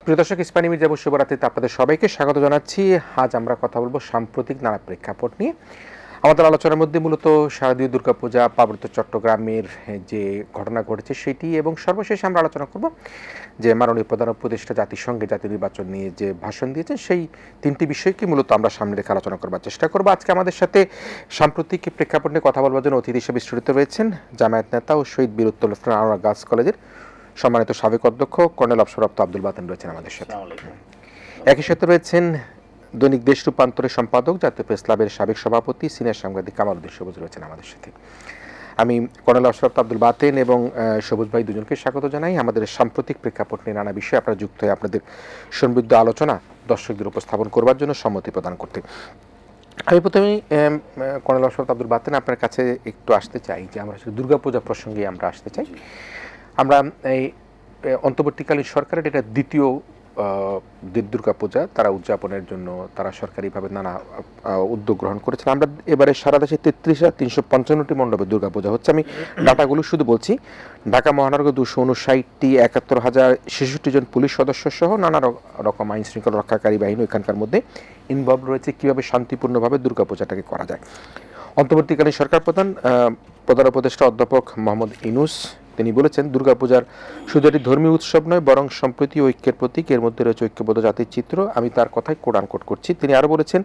প্রিয় দর্শক, ইস্পানি মির্জা শুভরাত্রিতে আপনাদের সবাইকে স্বাগত জানাচ্ছি। আজ আমরা কথা বলবো সাম্প্রতিক নানা প্রেক্ষাপট নিয়ে। আমাদের আলোচনার মধ্যে মূলত শারদীয় দুর্গাপূজা, পার্বত্য চট্টগ্রামের যে ঘটনা ঘটেছে সেটি, এবং সর্বশেষে আমরা আলোচনা করব যে মাননীয় প্রধান উপদেষ্টা জাতিসংঘে জাতীয় নির্বাচন নিয়ে যে ভাষণ দিয়েছেন, সেই তিনটি বিষয়কে মূলত আমরা সামনে রেখে আলোচনা করবার চেষ্টা করব। আজকে আমাদের সাথে সাম্প্রতিক প্রেক্ষাপট নিয়ে কথা বলবার জন্য অতিথি হিসেবে স্টুডিওতে রয়েছেন জামায়াত নেতা ও শহীদ বীরুত্তম লেফটেন্যান্ট আনোয়ার গার্লস কলেজের সম্মানিত সাবেক অধ্যক্ষ কর্নেল অবসরপ্রাপ্ত আব্দুল বাতেন রয়েছেন আমাদের সাথে। একই সাথে রয়েছেন দৈনিক দেশ রূপান্তরের সম্পাদক, জাতীয় প্রেস ক্লাবের সাবেক সভাপতি, সিনিয়র সাংবাদিক কামালউদ্দিন সবুজ রয়েছেন আমাদের সাথে। আমি কর্নেল অবসরপ্রাপ্ত আব্দুল বাতেন এবং সবুজ ভাই দুজনকে স্বাগত জানাই। আমাদের সাম্প্রতিক প্রেক্ষাপট নিয়ে নানা বিষয়ে আপনারা যুক্ত হয়ে আপনাদের সমৃদ্ধ আলোচনা দর্শকদের উপস্থাপন করবার জন্য সম্মতি প্রদান করতে। আমি প্রথমেই কর্নেল অবসরপ্রাপ্ত আব্দুল বাতেন আপনার কাছে একটু আসতে চাই যে আমরা দুর্গাপূজা প্রসঙ্গে আমরা আসতে চাই। আমরা এই অন্তর্বর্তীকালীন সরকারের এটা দ্বিতীয় দুর্গাপূজা তারা উদযাপনের জন্য তারা সরকারিভাবে নানা উদ্যোগ গ্রহণ করেছেন। আমরা এবারে সারা দেশে 33,355টি মণ্ডপে দুর্গাপূজা হচ্ছে। আমি ডাটাগুলো শুধু বলছি। ঢাকা মহানগর 259টি, 71,066 জন পুলিশ সদস্য সহ নানা রকম আইন শৃঙ্খলা রক্ষাকারী বাহিনী এখানকার মধ্যে ইনভলভ রয়েছে কীভাবে শান্তিপূর্ণভাবে দুর্গাপূজাটাকে করা যায়। অন্তর্বর্তীকালীন সরকার প্রধান উপদেষ্টা অধ্যাপক মোহাম্মদ ইউনূস তিনি বলেছেন, দুর্গাপূজার শুধু একটি ধর্মীয় উৎসব নয়, বরং সম্প্রীতি ও ঐক্যের প্রতীক। এর মধ্যে রয়েছে ঐক্যবদ্ধ জাতির চিত্র। আমি তার কথাই কোট আনকোট করছি। তিনি আরও বলেছেন,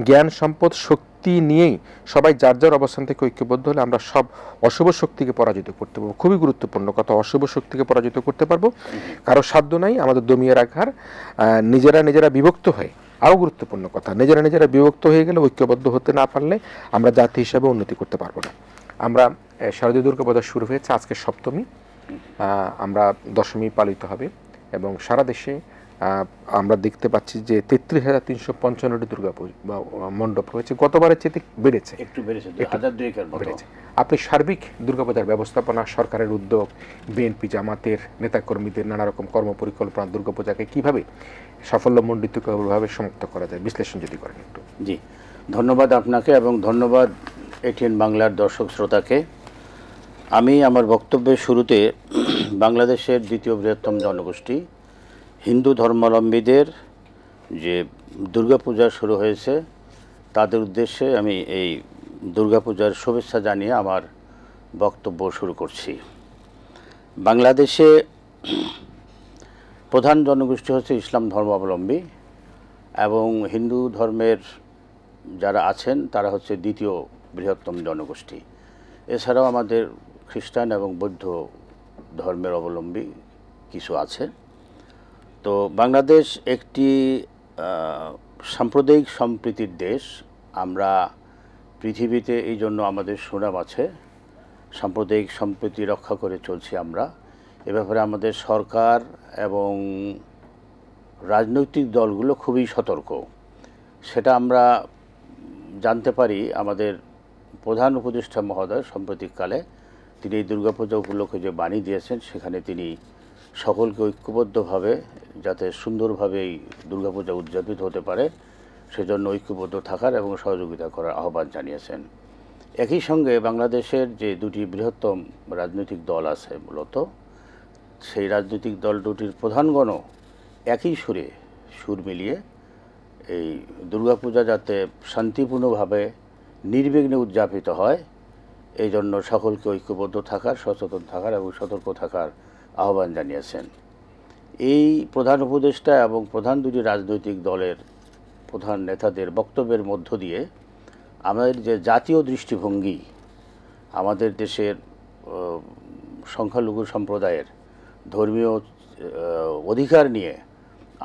জ্ঞান, সম্পদ, শক্তি নিয়েই সবাই যার যার অবস্থান থেকে ঐক্যবদ্ধ হলে আমরা সব অশুভ শক্তিকে পরাজিত করতে পারবো। খুবই গুরুত্বপূর্ণ কথা, অশুভ শক্তিকে পরাজিত করতে পারবো। কারো সাধ্য নাই আমাদের দমিয়ে রাখার। নিজেরা বিভক্ত হয়ে, আরও গুরুত্বপূর্ণ কথা, নিজেরা বিভক্ত হয়ে গেলে, ঐক্যবদ্ধ হতে না পারলে আমরা জাতি হিসাবে উন্নতি করতে পারবো না। আমরা শারদীয় দুর্গাপূজা শুরু হয়েছে, আজকে সপ্তমী, আমরা দশমী পালিত হবে এবং সারা দেশে আমরা দেখতে পাচ্ছি যে 33,355টি দুর্গাপূজা মণ্ডপ রয়েছে। গতবারের চেয়ে বেড়েছে, একটু বেড়েছে। আপনি সার্বিক দুর্গাপূজার ব্যবস্থাপনা, সরকারের উদ্যোগ, বিএনপি জামাতের নেতাকর্মীদের নানা রকম কর্মপরিকল্পনা, দুর্গাপূজাকে কীভাবে সাফল্যমণ্ডিতভাবে সমাপ্ত করা যায় বিশ্লেষণ যদি করেন একটু। জি, ধন্যবাদ আপনাকে এবং ধন্যবাদ এটিএন বাংলার দর্শক শ্রোতাকে। আমি আমার বক্তব্যের শুরুতে বাংলাদেশের দ্বিতীয় বৃহত্তম জনগোষ্ঠী হিন্দু ধর্মাবলম্বীদের যে দুর্গাপূজা শুরু হয়েছে তাদের উদ্দেশ্যে আমি এই দুর্গাপূজার শুভেচ্ছা জানিয়ে আমার বক্তব্য শুরু করছি। বাংলাদেশে প্রধান জনগোষ্ঠী হচ্ছে ইসলাম ধর্মাবলম্বী এবং হিন্দু ধর্মের যারা আছেন তারা হচ্ছে দ্বিতীয় বৃহত্তম জনগোষ্ঠী। এছাড়াও আমাদের খ্রিস্টান এবং বৌদ্ধ ধর্মের অবলম্বী কিছু আছে। তো বাংলাদেশ একটি সাম্প্রদায়িক সম্প্রীতির দেশ। আমরা পৃথিবীতে এই জন্য আমাদের সুনাম আছে, সাম্প্রদায়িক সম্প্রীতি রক্ষা করে চলছি আমরা। এ ব্যাপারে আমাদের সরকার এবং রাজনৈতিক দলগুলো খুবই সতর্ক। সেটা আমরা জানতে পারি আমাদের প্রধান উপদেষ্টা মহোদয় সাম্প্রতিককালে তিনি এই দুর্গাপূজা উপলক্ষে যে বাণী দিয়েছেন সেখানে তিনি সকলকে ঐক্যবদ্ধভাবে যাতে সুন্দরভাবে এই দুর্গাপূজা উদযাপিত হতে পারে সেজন্য ঐক্যবদ্ধ থাকার এবং সহযোগিতা করার আহ্বান জানিয়েছেন। একই সঙ্গে বাংলাদেশের যে দুটি বৃহত্তম রাজনৈতিক দল আছে মূলত সেই রাজনৈতিক দল দুটির প্রধানগণও একই সুর মিলিয়ে এই দুর্গাপূজা যাতে শান্তিপূর্ণভাবে নির্বিঘ্নে উদযাপিত হয় এই জন্য সকলকে ঐক্যবদ্ধ থাকার, সচেতন থাকার এবং সতর্ক থাকার আহ্বান জানিয়েছেন। এই প্রধান উপদেষ্টা এবং প্রধান দুটি রাজনৈতিক দলের প্রধান নেতাদের বক্তব্যের মধ্য দিয়ে আমাদের যে জাতীয় দৃষ্টিভঙ্গি, আমাদের দেশের সংখ্যালঘু সম্প্রদায়ের ধর্মীয় অধিকার নিয়ে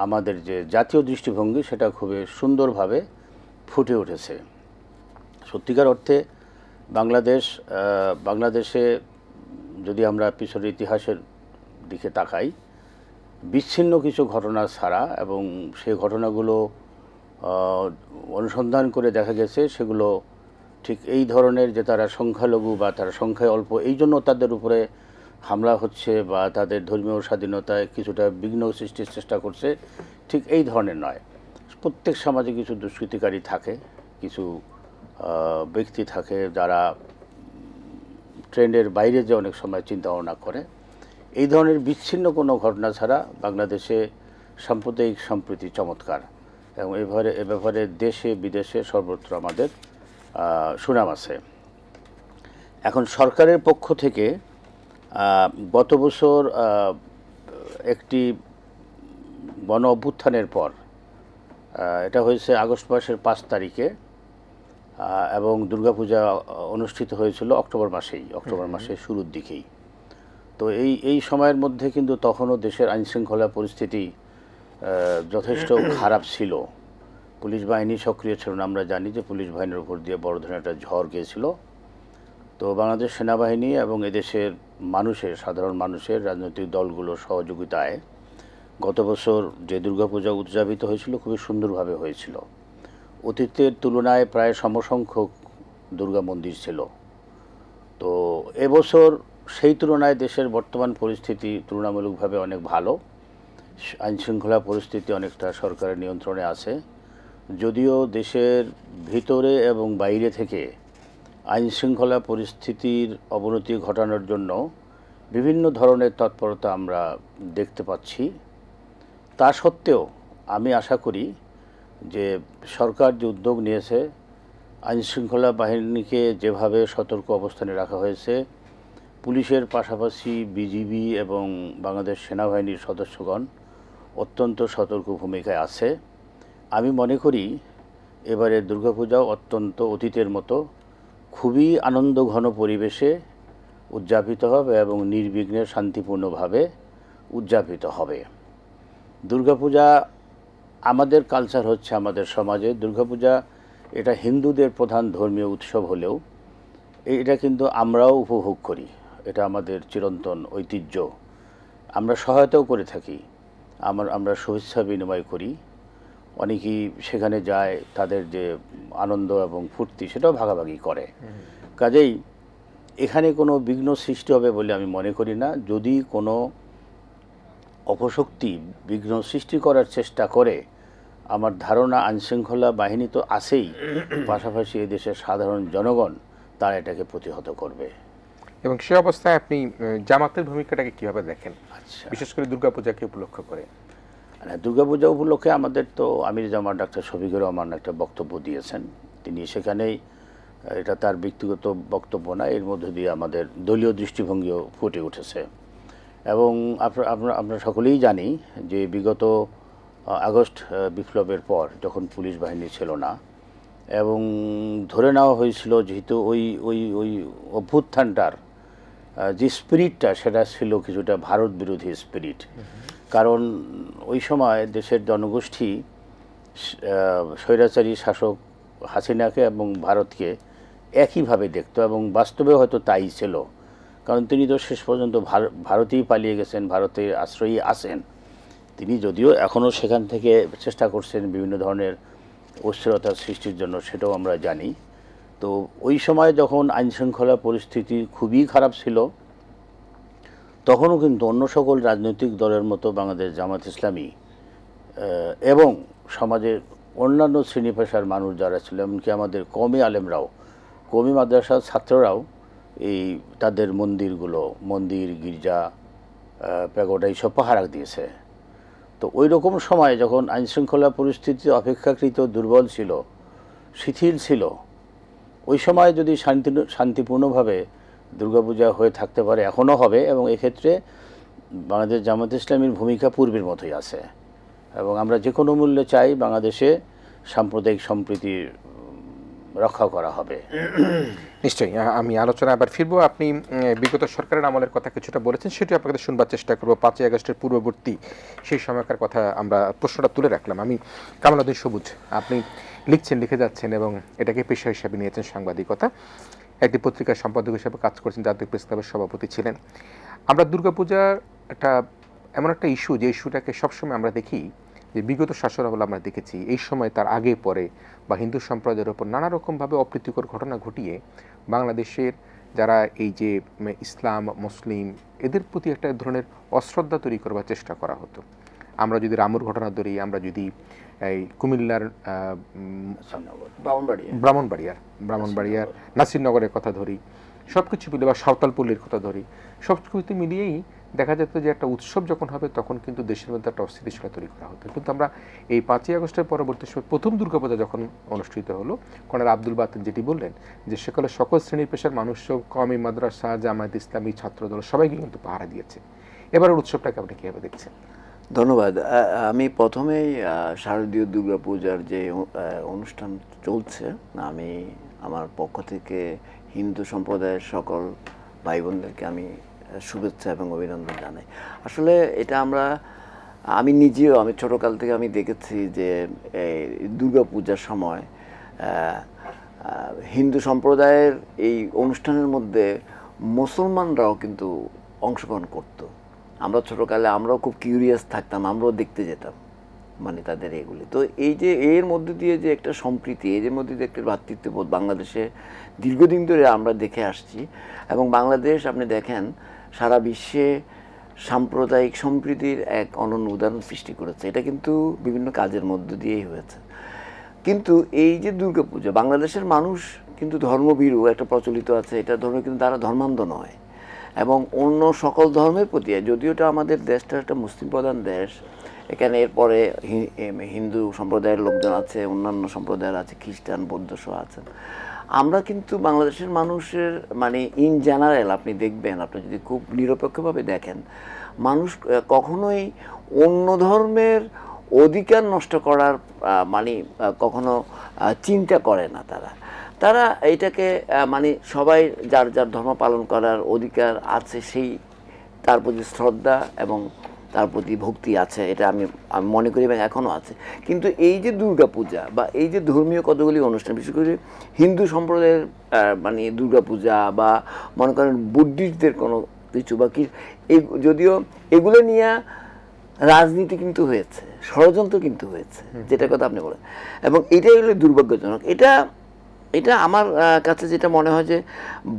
আমাদের যে জাতীয় দৃষ্টিভঙ্গি সেটা খুবই সুন্দরভাবে ফুটে উঠেছে। সত্যিকার অর্থে বাংলাদেশে যদি আমরা পিছনের ইতিহাসের দিকে তাকাই, বিচ্ছিন্ন কিছু ঘটনা ছাড়া এবং সেই ঘটনাগুলো অনুসন্ধান করে দেখা গেছে সেগুলো ঠিক এই ধরনের যে তারা সংখ্যালঘু বা তারা সংখ্যায় অল্প এই জন্য তাদের উপরে হামলা হচ্ছে বা তাদের ধর্মীয় স্বাধীনতায় কিছুটা বিঘ্ন সৃষ্টির চেষ্টা করছে, ঠিক এই ধরনের নয়। প্রত্যেক সমাজে কিছু দুষ্কৃতিকারী থাকে, কিছু ব্যক্তি থাকে যারা ট্রেন্ডের বাইরে যে অনেক সময় চিন্তা ভাবনা করে। এই ধরনের বিচ্ছিন্ন কোনো ঘটনা ছাড়া বাংলাদেশে সাম্প্রদায়িক সম্প্রীতি চমৎকার, এবং এ ব্যাপারে দেশে বিদেশে সর্বত্র আমাদের সুনাম আছে। এখন সরকারের পক্ষ থেকে গত বছর একটি গণ অভ্যুত্থানের পর, এটা হয়েছে আগস্ট মাসের 5 তারিখে, এবং দুর্গাপূজা অনুষ্ঠিত হয়েছিল অক্টোবর মাসের শুরুর দিকেই। তো এই সময়ের মধ্যে কিন্তু তখনও দেশের আইনশৃঙ্খলা পরিস্থিতি যথেষ্ট খারাপ ছিল। পুলিশ বাহিনী সক্রিয় ছিল না। আমরা জানি যে পুলিশ বাহিনীর উপর দিয়ে বড় ধরনের একটা ঝড় গিয়েছিল। তো বাংলাদেশ সেনাবাহিনী এবং এদেশের সাধারণ মানুষের রাজনৈতিক দলগুলোর সহযোগিতায় গত বছর যে দুর্গাপূজা উদযাপিত হয়েছিল খুবই সুন্দরভাবে হয়েছিল। অতীতের তুলনায় প্রায় সমসংখ্যক দুর্গা মন্দির ছিল। তো এবছর সেই তুলনায় দেশের বর্তমান পরিস্থিতি তুলনামূলকভাবে অনেক ভালো। আইনশৃঙ্খলা পরিস্থিতি অনেকটা সরকারের নিয়ন্ত্রণে আছে, যদিও দেশের ভিতরে এবং বাইরে থেকে আইনশৃঙ্খলা পরিস্থিতির অবনতি ঘটানোর জন্য বিভিন্ন ধরনের তৎপরতা আমরা দেখতে পাচ্ছি। তা সত্ত্বেও আমি আশা করি যে সরকার যে উদ্যোগ নিয়েছে, আইনশৃঙ্খলা বাহিনীকে যেভাবে সতর্ক অবস্থানে রাখা হয়েছে, পুলিশের পাশাপাশি বিজিবি এবং বাংলাদেশ সেনাবাহিনীর সদস্যগণ অত্যন্ত সতর্ক ভূমিকায় আছে। আমি মনে করি এবারের দুর্গাপূজাও অত্যন্ত অতীতের মতো খুবই আনন্দঘন পরিবেশে উদযাপিত হবে এবং নির্বিঘ্নে শান্তিপূর্ণভাবে উদযাপিত হবে। দুর্গাপূজা আমাদের কালচার হচ্ছে, আমাদের সমাজে দুর্গাপূজা এটা হিন্দুদের প্রধান ধর্মীয় উৎসব হলেও এটা কিন্তু আমরাও উপভোগ করি। এটা আমাদের চিরন্তন ঐতিহ্য। আমরা সহায়তাও করে থাকি, আমরা শুভেচ্ছা বিনিময় করি। অনেকেই সেখানে যায়, তাদের যে আনন্দ এবং ফুর্তি সেটাও ভাগাভাগি করে। কাজেই এখানে কোনো বিঘ্ন সৃষ্টি হবে বলে আমি মনে করি না। যদি কোনো অপশক্তি বিঘ্ন সৃষ্টি করার চেষ্টা করে, আমার ধারণা আইনশৃঙ্খলা বাহিনী তো আছেই, পাশাপাশি এদেশের সাধারণ জনগণ তারা এটাকে প্রতিহত করবে। এবং সে অবস্থায় আপনি জামাতের ভূমিকাটাকে কিভাবে দেখেন, আচ্ছা, বিশেষ করে দুর্গাপূজাকে উপলক্ষ করে? দুর্গাপূজা উপলক্ষে আমাদের তো আমির জামাত ডাক্তার শফিকুর রহমান একটা বক্তব্য দিয়েছেন। তিনি সেখানেই, এটা তার ব্যক্তিগত বক্তব্য না, এর মধ্যে দিয়ে আমাদের দলীয় দৃষ্টিভঙ্গিও ফুটে উঠেছে। এবং আমরা সকলেই জানি যে বিগত আগস্ট বিপ্লবের পর যখন পুলিশ বাহিনী ছিল না এবং ধরে নেওয়া হয়েছিল, যেহেতু ওই ওই ওই অভ্যুত্থানটার যে স্পিরিটটা সেটা ছিল কিছুটা ভারত বিরোধী স্পিরিট। কারণ ওই সময় দেশের জনগোষ্ঠী স্বৈরাচারী শাসক হাসিনাকে এবং ভারতকে একইভাবে দেখত, এবং বাস্তবে হয়তো তাই ছিল। কারণ তিনি তো শেষ পর্যন্ত ভারতেই পালিয়ে গেছেন, ভারতের আশ্রয়ী আছেন। তিনি যদিও এখনও সেখান থেকে চেষ্টা করছেন বিভিন্ন ধরনের অস্থিরতা সৃষ্টির জন্য, সেটাও আমরা জানি। তো ওই সময় যখন আইনশৃঙ্খলা পরিস্থিতি খুবই খারাপ ছিল, তখনও কিন্তু অন্য সকল রাজনৈতিক দলের মতো বাংলাদেশ জামাত ইসলামী এবং সমাজের অন্যান্য শ্রেণী পেশার মানুষ যারা ছিল, এমনকি আমাদের কওমি আলেমরাও, কওমি মাদ্রাসার ছাত্ররাও এই তাদের মন্দির, গির্জা, প্যাগোডা এইসব পাহারা দিয়েছে। তো ওই রকম সময় যখন আইনশৃঙ্খলা পরিস্থিতি অপেক্ষাকৃত দুর্বল ছিল, শিথিল ছিল, ওই সময় যদি শান্তিপূর্ণভাবে দুর্গাপূজা হয়ে থাকতে পারে, এখনও হবে। এবং এক্ষেত্রে বাংলাদেশ জামাত ইসলামীর ভূমিকা পূর্বের মতোই আছে, এবং আমরা যে কোনো মূল্যে চাই বাংলাদেশে সাম্প্রদায়িক সম্প্রীতি রক্ষা করা হবে। নিশ্চয়ই, আমি আলোচনা আবার ফিরবো। আপনি বিগত সরকারের আমলের কথা কিছুটা বলেছেন, সেটি আপনাদের শুনবার চেষ্টা করবো। 5ই আগস্টের পূর্ববর্তী সেই সময়কার কথা আমরা প্রশ্নটা তুলে রাখলাম। আমি কামাল উদ্দিন সবুজ, আপনি লিখে যাচ্ছেন এবং এটাকে পেশা হিসাবে নিয়েছেন, সাংবাদিকতা। একটি পত্রিকার সম্পাদক হিসেবে কাজ করছেন, জাতীয় প্রেস ক্লাবের সভাপতি ছিলেন। আমরা দুর্গাপূজার এমন একটা ইস্যু, যে ইস্যুটাকে সবসময় আমরা দেখি যে বিগত শাসনামলে আমরা দেখেছি এই সময়, তার আগে পরে, বা হিন্দু সম্প্রদায়ের ওপর নানা রকমভাবে অপ্রীতিকর ঘটনা ঘটিয়ে বাংলাদেশের যারা এই যে ইসলাম, মুসলিম, এদের প্রতি একটা ধরনের অশ্রদ্ধা তৈরি করবার চেষ্টা করা হতো। আমরা যদি রামুর ঘটনা ধরি, আমরা যদি এই কুমিল্লার ব্রাহ্মণবাড়িয়ার নাসিরনগরের কথা ধরি, সব কিছু মিলে, বা সাঁওতালপল্লীর কথা ধরি, সব কিছু মিলিয়েই দেখা যেত যে একটা উৎসব যখন হবে তখন কিন্তু দেশের মধ্যে একটা অস্থিতিশীলতা তৈরি করা হতো। কিন্তু আমরা এই 5ই আগস্টের পরবর্তী সময় প্রথম দুর্গাপূজা যখন অনুষ্ঠিত হলো, কর্নেল আব্দুল বাতেন যেটি বললেন যে সেকালে সকল শ্রেণী পেশার মানুষ, কওমি মাদ্রাসা, জামায়াত ইসলামী, ছাত্রদল সবাইকে কিন্তু পাহারা দিয়েছে। এবারের উৎসবটাকে আপনি কীভাবে দেখছেন? ধন্যবাদ। আমি প্রথমেই শারদীয় দুর্গাপূজার যে অনুষ্ঠান চলছে, আমি আমার পক্ষ থেকে হিন্দু সম্প্রদায়ের সকল ভাই বোনদেরকে আমি শুভেচ্ছা এবং অভিনন্দন জানাই। আসলে এটা আমি নিজেও ছোটকাল থেকে আমি দেখেছি যে দুর্গাপূজার সময় হিন্দু সম্প্রদায়ের এই অনুষ্ঠানের মধ্যে মুসলমানরাও কিন্তু অংশগ্রহণ করতো। আমরা ছোটোকালে আমরাও খুব কিউরিয়াস থাকতাম, আমরাও দেখতে যেতাম মানে তাদের এগুলি। তো এই যে এর মধ্যে দিয়ে যে একটা সম্প্রীতি, এর মধ্যে দিয়ে একটা ভ্রাতৃত্ববোধ বাংলাদেশে দীর্ঘদিন ধরে আমরা দেখে আসছি। এবং বাংলাদেশ আপনি দেখেন সারা বিশ্বে সাম্প্রদায়িক সম্প্রীতির এক অনন্য উদাহরণ সৃষ্টি করেছে। এটা কিন্তু বিভিন্ন কাজের মধ্য দিয়েই হয়েছে। কিন্তু এই যে দুর্গাপূজা, বাংলাদেশের মানুষ কিন্তু ধর্মভীরু একটা প্রচলিত আছে, এটা ধর্ম কিন্তু তারা ধর্মান্ধ নয় এবং অন্য সকল ধর্মের প্রতি, যদিও এটা আমাদের দেশটা একটা মুসলিম প্রধান দেশ, এখানে এরপরে হিন্দু সম্প্রদায়ের লোকজন আছে, অন্যান্য সম্প্রদায়ের আছে, খ্রিস্টান, বৌদ্ধ সহ আছেন। আমরা কিন্তু বাংলাদেশের মানুষের মানে ইন জেনারেল আপনি দেখবেন, আপনি যদি খুব নিরপেক্ষভাবে দেখেন, মানুষ কখনোই অন্য ধর্মের অধিকার নষ্ট করার মানে কখনো চিন্তা করে না। তারা এইটাকে মানে সবাই যার যার ধর্ম পালন করার অধিকার আছে, সেই তার প্রতি শ্রদ্ধা এবং তার প্রতি ভক্তি আছে, এটা আমি মনে করি এবং এখনও আছে। কিন্তু এই যে দুর্গাপূজা বা এই যে ধর্মীয় কতগুলি অনুষ্ঠান, বিশেষ করে হিন্দু সম্প্রদায়ের মানে দুর্গাপূজা বা মনে করেন বুদ্ধিস্টদের কোনো কিছু বা কি, যদিও এগুলো নিয়ে রাজনীতি কিন্তু হয়েছে, ষড়যন্ত্র কিন্তু হয়েছে, যেটা কথা আপনি বলেন, এবং এটাই হলো দুর্ভাগ্যজনক। এটা আমার কাছে যেটা মনে হয় যে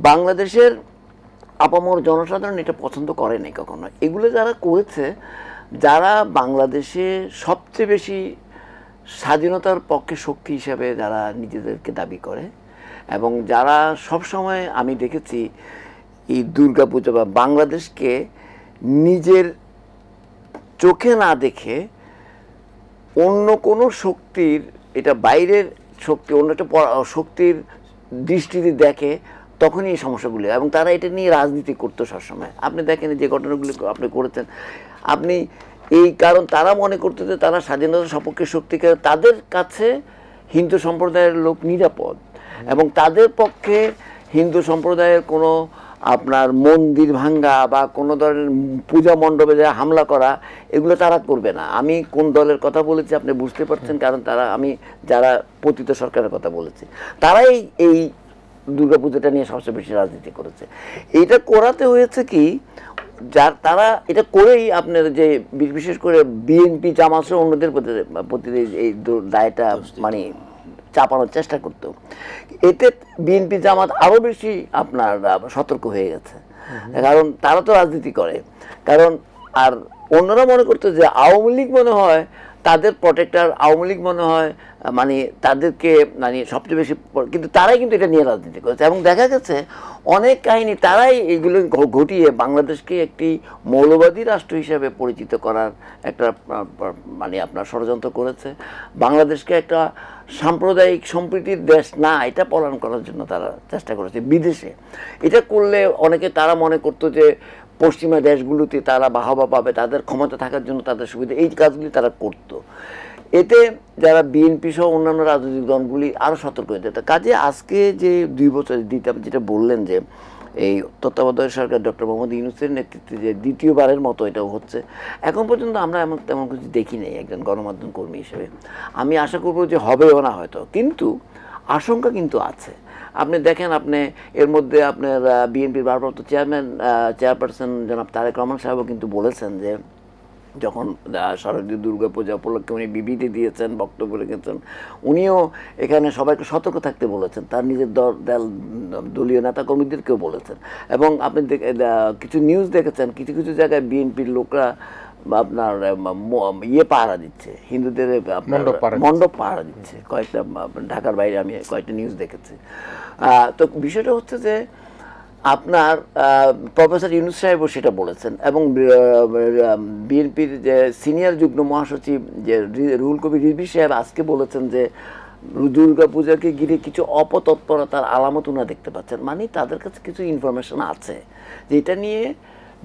বাংলাদেশের আপামর জনসাধারণ এটা পছন্দ করে নাই কখনো। এগুলো যারা করেছে, যারা বাংলাদেশে সবচেয়ে বেশি স্বাধীনতার পক্ষে শক্তি হিসাবে যারা নিজেদেরকে দাবি করে এবং যারা সবসময় আমি দেখেছি এই দুর্গাপূজা বা বাংলাদেশকে নিজের চোখে না দেখে অন্য কোনো শক্তির, এটা বাইরের শক্তি, অন্য একটা শক্তির দৃষ্টিতে দেখে, তখনই এই সমস্যাগুলি, এবং তারা এটা নিয়ে রাজনীতি করতো সবসময়। আপনি দেখেন যে ঘটনাগুলি আপনি করেছেন, আপনি এই কারণ তারা মনে করতো যে তারা স্বাধীনতার সপক্ষে শক্তিকে, তাদের কাছে হিন্দু সম্প্রদায়ের লোক নিরাপদ এবং তাদের পক্ষে হিন্দু সম্প্রদায়ের কোনো আপনার মন্দির ভাঙ্গা বা কোনো ধরনের পূজা মণ্ডপে যা হামলা করা, এগুলো তারা করবে না। আমি কোন দলের কথা বলেছি আপনি বুঝতে পারছেন, কারণ আমি যারা পতিত সরকারের কথা বলেছি, তারাই এই দুর্গাপূজাটা নিয়ে সবচেয়ে বেশি রাজনীতি করেছে। এটা করাতে হয়েছে কি, তারা এটা করেই আপনার যে বিশেষ করে বিএনপি, জামাত অন্যদের প্রতি এই দায়টা মানে চাপানোর চেষ্টা করতো। এতে বিএনপি, জামাত আরও বেশি আপনার সতর্ক হয়ে গেছে, কারণ তারা তো রাজনীতি করে। কারণ আর অন্যরা মনে করতো যে আওয়ামী লীগ মনে হয় তাদের প্রোটেক্টর, আওয়ামী লীগ মনে হয় মানে তাদেরকে মানে সবচেয়ে বেশি, কিন্তু তারাই কিন্তু এটা নিয়ে রাজনীতি করেছে এবং দেখা গেছে অনেক কাহিনী তারাই এগুলো ঘটিয়ে বাংলাদেশকে একটি মৌলবাদী রাষ্ট্র হিসেবে পরিচিত করার একটা মানে আপনার ষড়যন্ত্র করেছে। বাংলাদেশকে একটা সাম্প্রদায়িক সম্প্রীতির দেশ না, এটা পালন করার জন্য তারা চেষ্টা করেছে বিদেশে। এটা করলে অনেকে তারা মনে করতো যে পশ্চিমা দেশগুলোতে তারা বাহবা পাবে, তাদের ক্ষমতা থাকার জন্য তাদের সুবিধা, এই কাজগুলি তারা করতো। এতে যারা বিএনপি সহ অন্যান্য রাজনৈতিক দলগুলি আরও সতর্ক হয়ে যেত। কাজে আজকে যে 2 বছর যেটা বললেন যে এই তত্ত্বাবধায়ক সরকার ডক্টর মোহাম্মদ ইউনূসের নেতৃত্বে যে দ্বিতীয়বারের মতো এটাও হচ্ছে, এখন পর্যন্ত আমরা তেমন কিছু দেখি নাই একজন গণমাধ্যম কর্মী হিসেবে। আমি আশা করবো যে হবেও না হয়তো, কিন্তু আশঙ্কা কিন্তু আছে। আপনি দেখেন, আপনি এর মধ্যে আপনার বিএনপির ভারপ্রাপ্ত চেয়ারপারসন জনাব তারেক রহমান সাহেবও কিন্তু বলেছেন যে যখন শারদীয় দুর্গাপূজা উপলক্ষে উনি বিবৃতি দিয়েছেন, বক্তব্য রেখেছেন, উনিও এখানে সবাইকে সতর্ক থাকতে বলেছেন, তার নিজের দলীয় নেতাকর্মীদেরকেও বলেছেন। এবং আপনি কিছু নিউজ দেখেছেন, কিছু কিছু জায়গায় বিএনপির লোকরা আপনার পাহারা দিচ্ছে, হিন্দুদের মণ্ডপ পাহারা দিচ্ছে কয়েকটা, ঢাকার বাইরে আমি কয়েকটা নিউজ দেখেছি। তো বিষয়টা হচ্ছে যে আপনার প্রফেসর ইউনূস সাহেবও সেটা বলেছেন, এবং বিএনপির যে সিনিয়র যুগ্ম মহাসচিব যে রুহুল কবির রিজভী সাহেব আজকে বলেছেন যে দুর্গা পূজাকে ঘিরে কিছু অপতৎপরতার আলামত ওনারা দেখতে পাচ্ছেন। মানে তাদের কাছে কিছু ইনফরমেশন আছে যে এটা নিয়ে,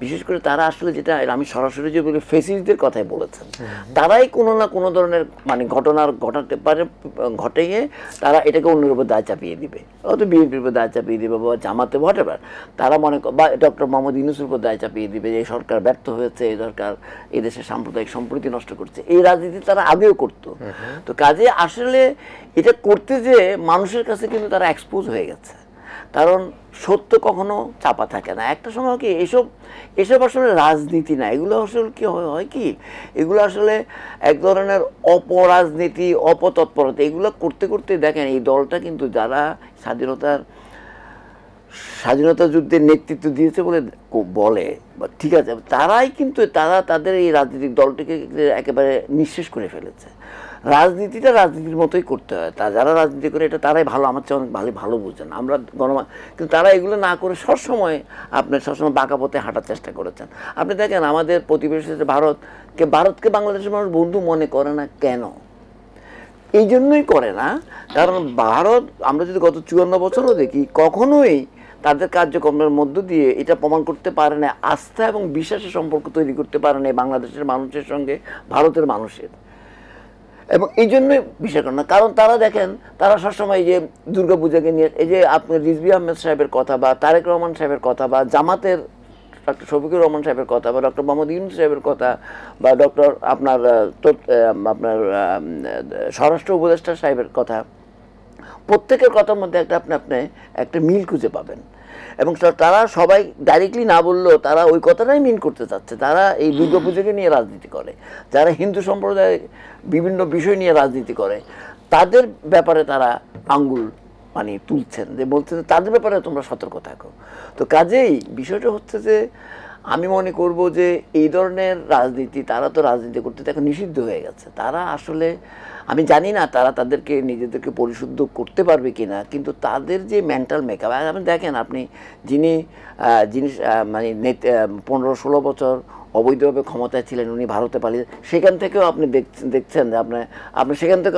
বিশেষ করে তারা আসলে যেটা আমি সরাসরি যে বলি ফেসিলিটির কথাই বলেছেন, তারাই কোনো না কোনো ধরনের মানে ঘটাতে পারে, ঘটিয়ে তারা এটাকে অন্যের উপর দায় চাপিয়ে দিবে, হয়তো বিএনপির উপর দায় চাপিয়ে দিবে বা জামাতে হোয়াটএভার, তারা মনে বা ডক্টর মোহাম্মদ ইউনূসের উপর দায় চাপিয়ে দিবে যে এই সরকার ব্যর্থ হয়েছে, এই সরকার এই দেশের সাম্প্রদায়িক সম্প্রীতি নষ্ট করছে। এই রাজনীতি তারা আগেও করতো। তো কাজে আসলে এটা করতে যে মানুষের কাছে কিন্তু তারা এক্সপোজ হয়ে গেছে, কারণ সত্য কখনো চাপা থাকে না। একটা সময় কি এসব আসলে রাজনীতি না, এগুলো আসলে কি হয় কি, এগুলো আসলে এক ধরনের অপরাজনীতি, অপতৎপরতা। এগুলো করতে করতে দেখেন এই দলটা কিন্তু যারা স্বাধীনতা যুদ্ধের নেতৃত্ব দিয়েছে বলে ঠিক আছে, তারাই কিন্তু তাদের এই রাজনৈতিক দলটিকে একেবারে নিঃশেষ করে ফেলেছে। রাজনীতিটা রাজনীতির মতোই করতে হয়, যারা রাজনীতি করে এটা তারাই ভালো, আমার চেয়ে অনেক ভালো বুঝেন আমরা কিন্তু তারা এগুলো না করে সবসময় বাঁকা পথে হাঁটার চেষ্টা করেছেন। আপনি দেখেন আমাদের প্রতিবেশী ভারতকে বাংলাদেশের মানুষ বন্ধু মনে করে না কেন? এই জন্যই করে না, কারণ ভারত, আমরা যদি গত 54 বছরও দেখি, কখনোই তাদের কার্যক্রমের মধ্য দিয়ে এটা প্রমাণ করতে পারে না, আস্থা এবং বিশ্বাসের সম্পর্ক তৈরি করতে পারে না বাংলাদেশের মানুষের সঙ্গে ভারতের মানুষের। এবং এই জন্যই বিশ্বাস করে না, কারণ তারা দেখেন, তারা সবসময় যে দুর্গাপূজাকে নিয়ে এই যে আপনার রিজভী আহমেদ সাহেবের কথা বা তারেক রহমান সাহেবের কথা বা জামাতের ডক্টর শফিকুর রহমান সাহেবের কথা বা ডক্টর মোহাম্মদ ইউনূস সাহেবের কথা বা ডক্টর আপনার স্বরাষ্ট্র উপদেষ্টা সাহেবের কথা, প্রত্যেকের কথার মধ্যে আপনি একটা মিল খুঁজে পাবেন। এবং তারা সবাই ডাইরেক্টলি না বললেও তারা ওই কথাটাই মিন করতে চাচ্ছে। তারা এই দুর্গাপূজাকে নিয়ে রাজনীতি করে, যারা হিন্দু সম্প্রদায়ের বিভিন্ন বিষয় নিয়ে রাজনীতি করে, তাদের ব্যাপারে তারা আঙ্গুল মানে তুলছেন, যে বলছেন তাদের ব্যাপারে তোমরা সতর্ক থাকো। তো কাজেই বিষয়টা হচ্ছে যে আমি মনে করব যে এই ধরনের রাজনীতি, তারা তো রাজনীতি করতে এখন নিষিদ্ধ হয়ে গেছে। তারা আসলে, আমি জানি না তারা তাদেরকে নিজেদেরকে পরিশুদ্ধ করতে পারবে কিনা, কিন্তু তাদের যে মেন্টাল মেকআপ, আপনি দেখেন, আপনি যিনি মানে 15-16 বছর অবৈধভাবে ক্ষমতায় ছিলেন, উনি ভারতে পালিয়ে, সেখান থেকেও আপনি দেখছেন যে আপনি সেখান থেকে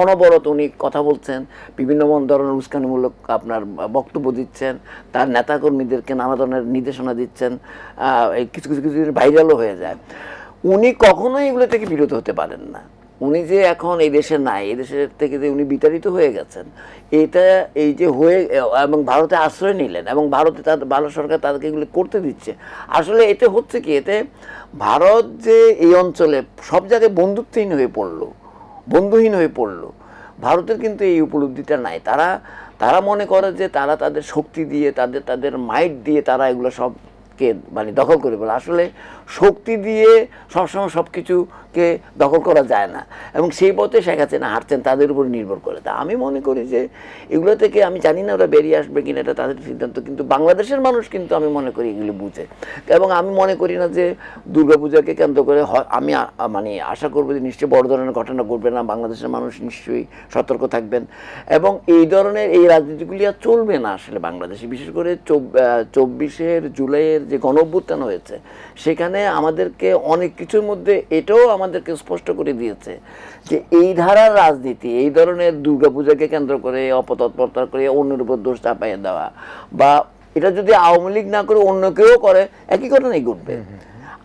অনবরত উনি কথা বলছেন, বিভিন্ন ধরনের উস্কানিমূলক আপনার বক্তব্য দিচ্ছেন, তার নেতাকর্মীদেরকে নানা ধরনের নির্দেশনা দিচ্ছেন, কিছু ভাইরালও হয়ে যায়। উনি কখনোই এগুলো থেকে বিরত হতে পারেন না। উনি যে এখন এই দেশে নাই, এই দেশের থেকে যে উনি বিতাড়িত হয়ে গেছেন, এটা এই যে হয়ে এবং ভারতে আশ্রয় নিলেন এবং ভারতে ভারত সরকার তাদেরকে এগুলো করতে দিচ্ছে, আসলে এতে হচ্ছে কি, এতে ভারত যে এই অঞ্চলে সব জায়গায় বন্ধুত্বহীন হয়ে পড়লো। ভারতের কিন্তু এই উপলব্ধিটা নাই। তারা মনে করে যে তারা তাদের শক্তি দিয়ে, তাদের মাইট দিয়ে তারা এগুলো সবকে মানে দখল করে বলে। আসলে শক্তি দিয়ে সবসময় সব কিছুকে দখল করা যায় না, এবং সেই পথে শেখ হাসিনা হাঁটছেন তাদের উপর নির্ভর করে। তা আমি মনে করি যে এগুলো থেকে, আমি জানি না ওরা বেরিয়ে আসবে কিনা, এটা তাদের সিদ্ধান্ত, কিন্তু বাংলাদেশের মানুষ কিন্তু আমি মনে করি এগুলো বুঝে। এবং আমি মনে করি না যে দুর্গাপূজাকে কেন্দ্র করে আমি মানে আশা করবো যে নিশ্চয়ই বড় ধরনের ঘটনা ঘটবে না, বাংলাদেশের মানুষ নিশ্চয়ই সতর্ক থাকবেন, এবং এই ধরনের এই রাজনীতিগুলি আর চলবে না আসলে বাংলাদেশে। বিশেষ করে 24 জুলাইয়ের যে গণঅভ্যুত্থান হয়েছে, সেখানে আমাদেরকে অনেক কিছুর মধ্যে এটাও আমাদেরকে স্পষ্ট করে দিয়েছে যে এই ধারার রাজনীতি, এই ধরনের দুর্গাপূজাকে কেন্দ্র করে অপতৎপরতা করে অন্যের উপর দোষ চাপাইয়ে দেওয়া, বা এটা যদি আওয়ামী লীগ না করে অন্য কেউ করে, একই ঘটনাই ঘটবে।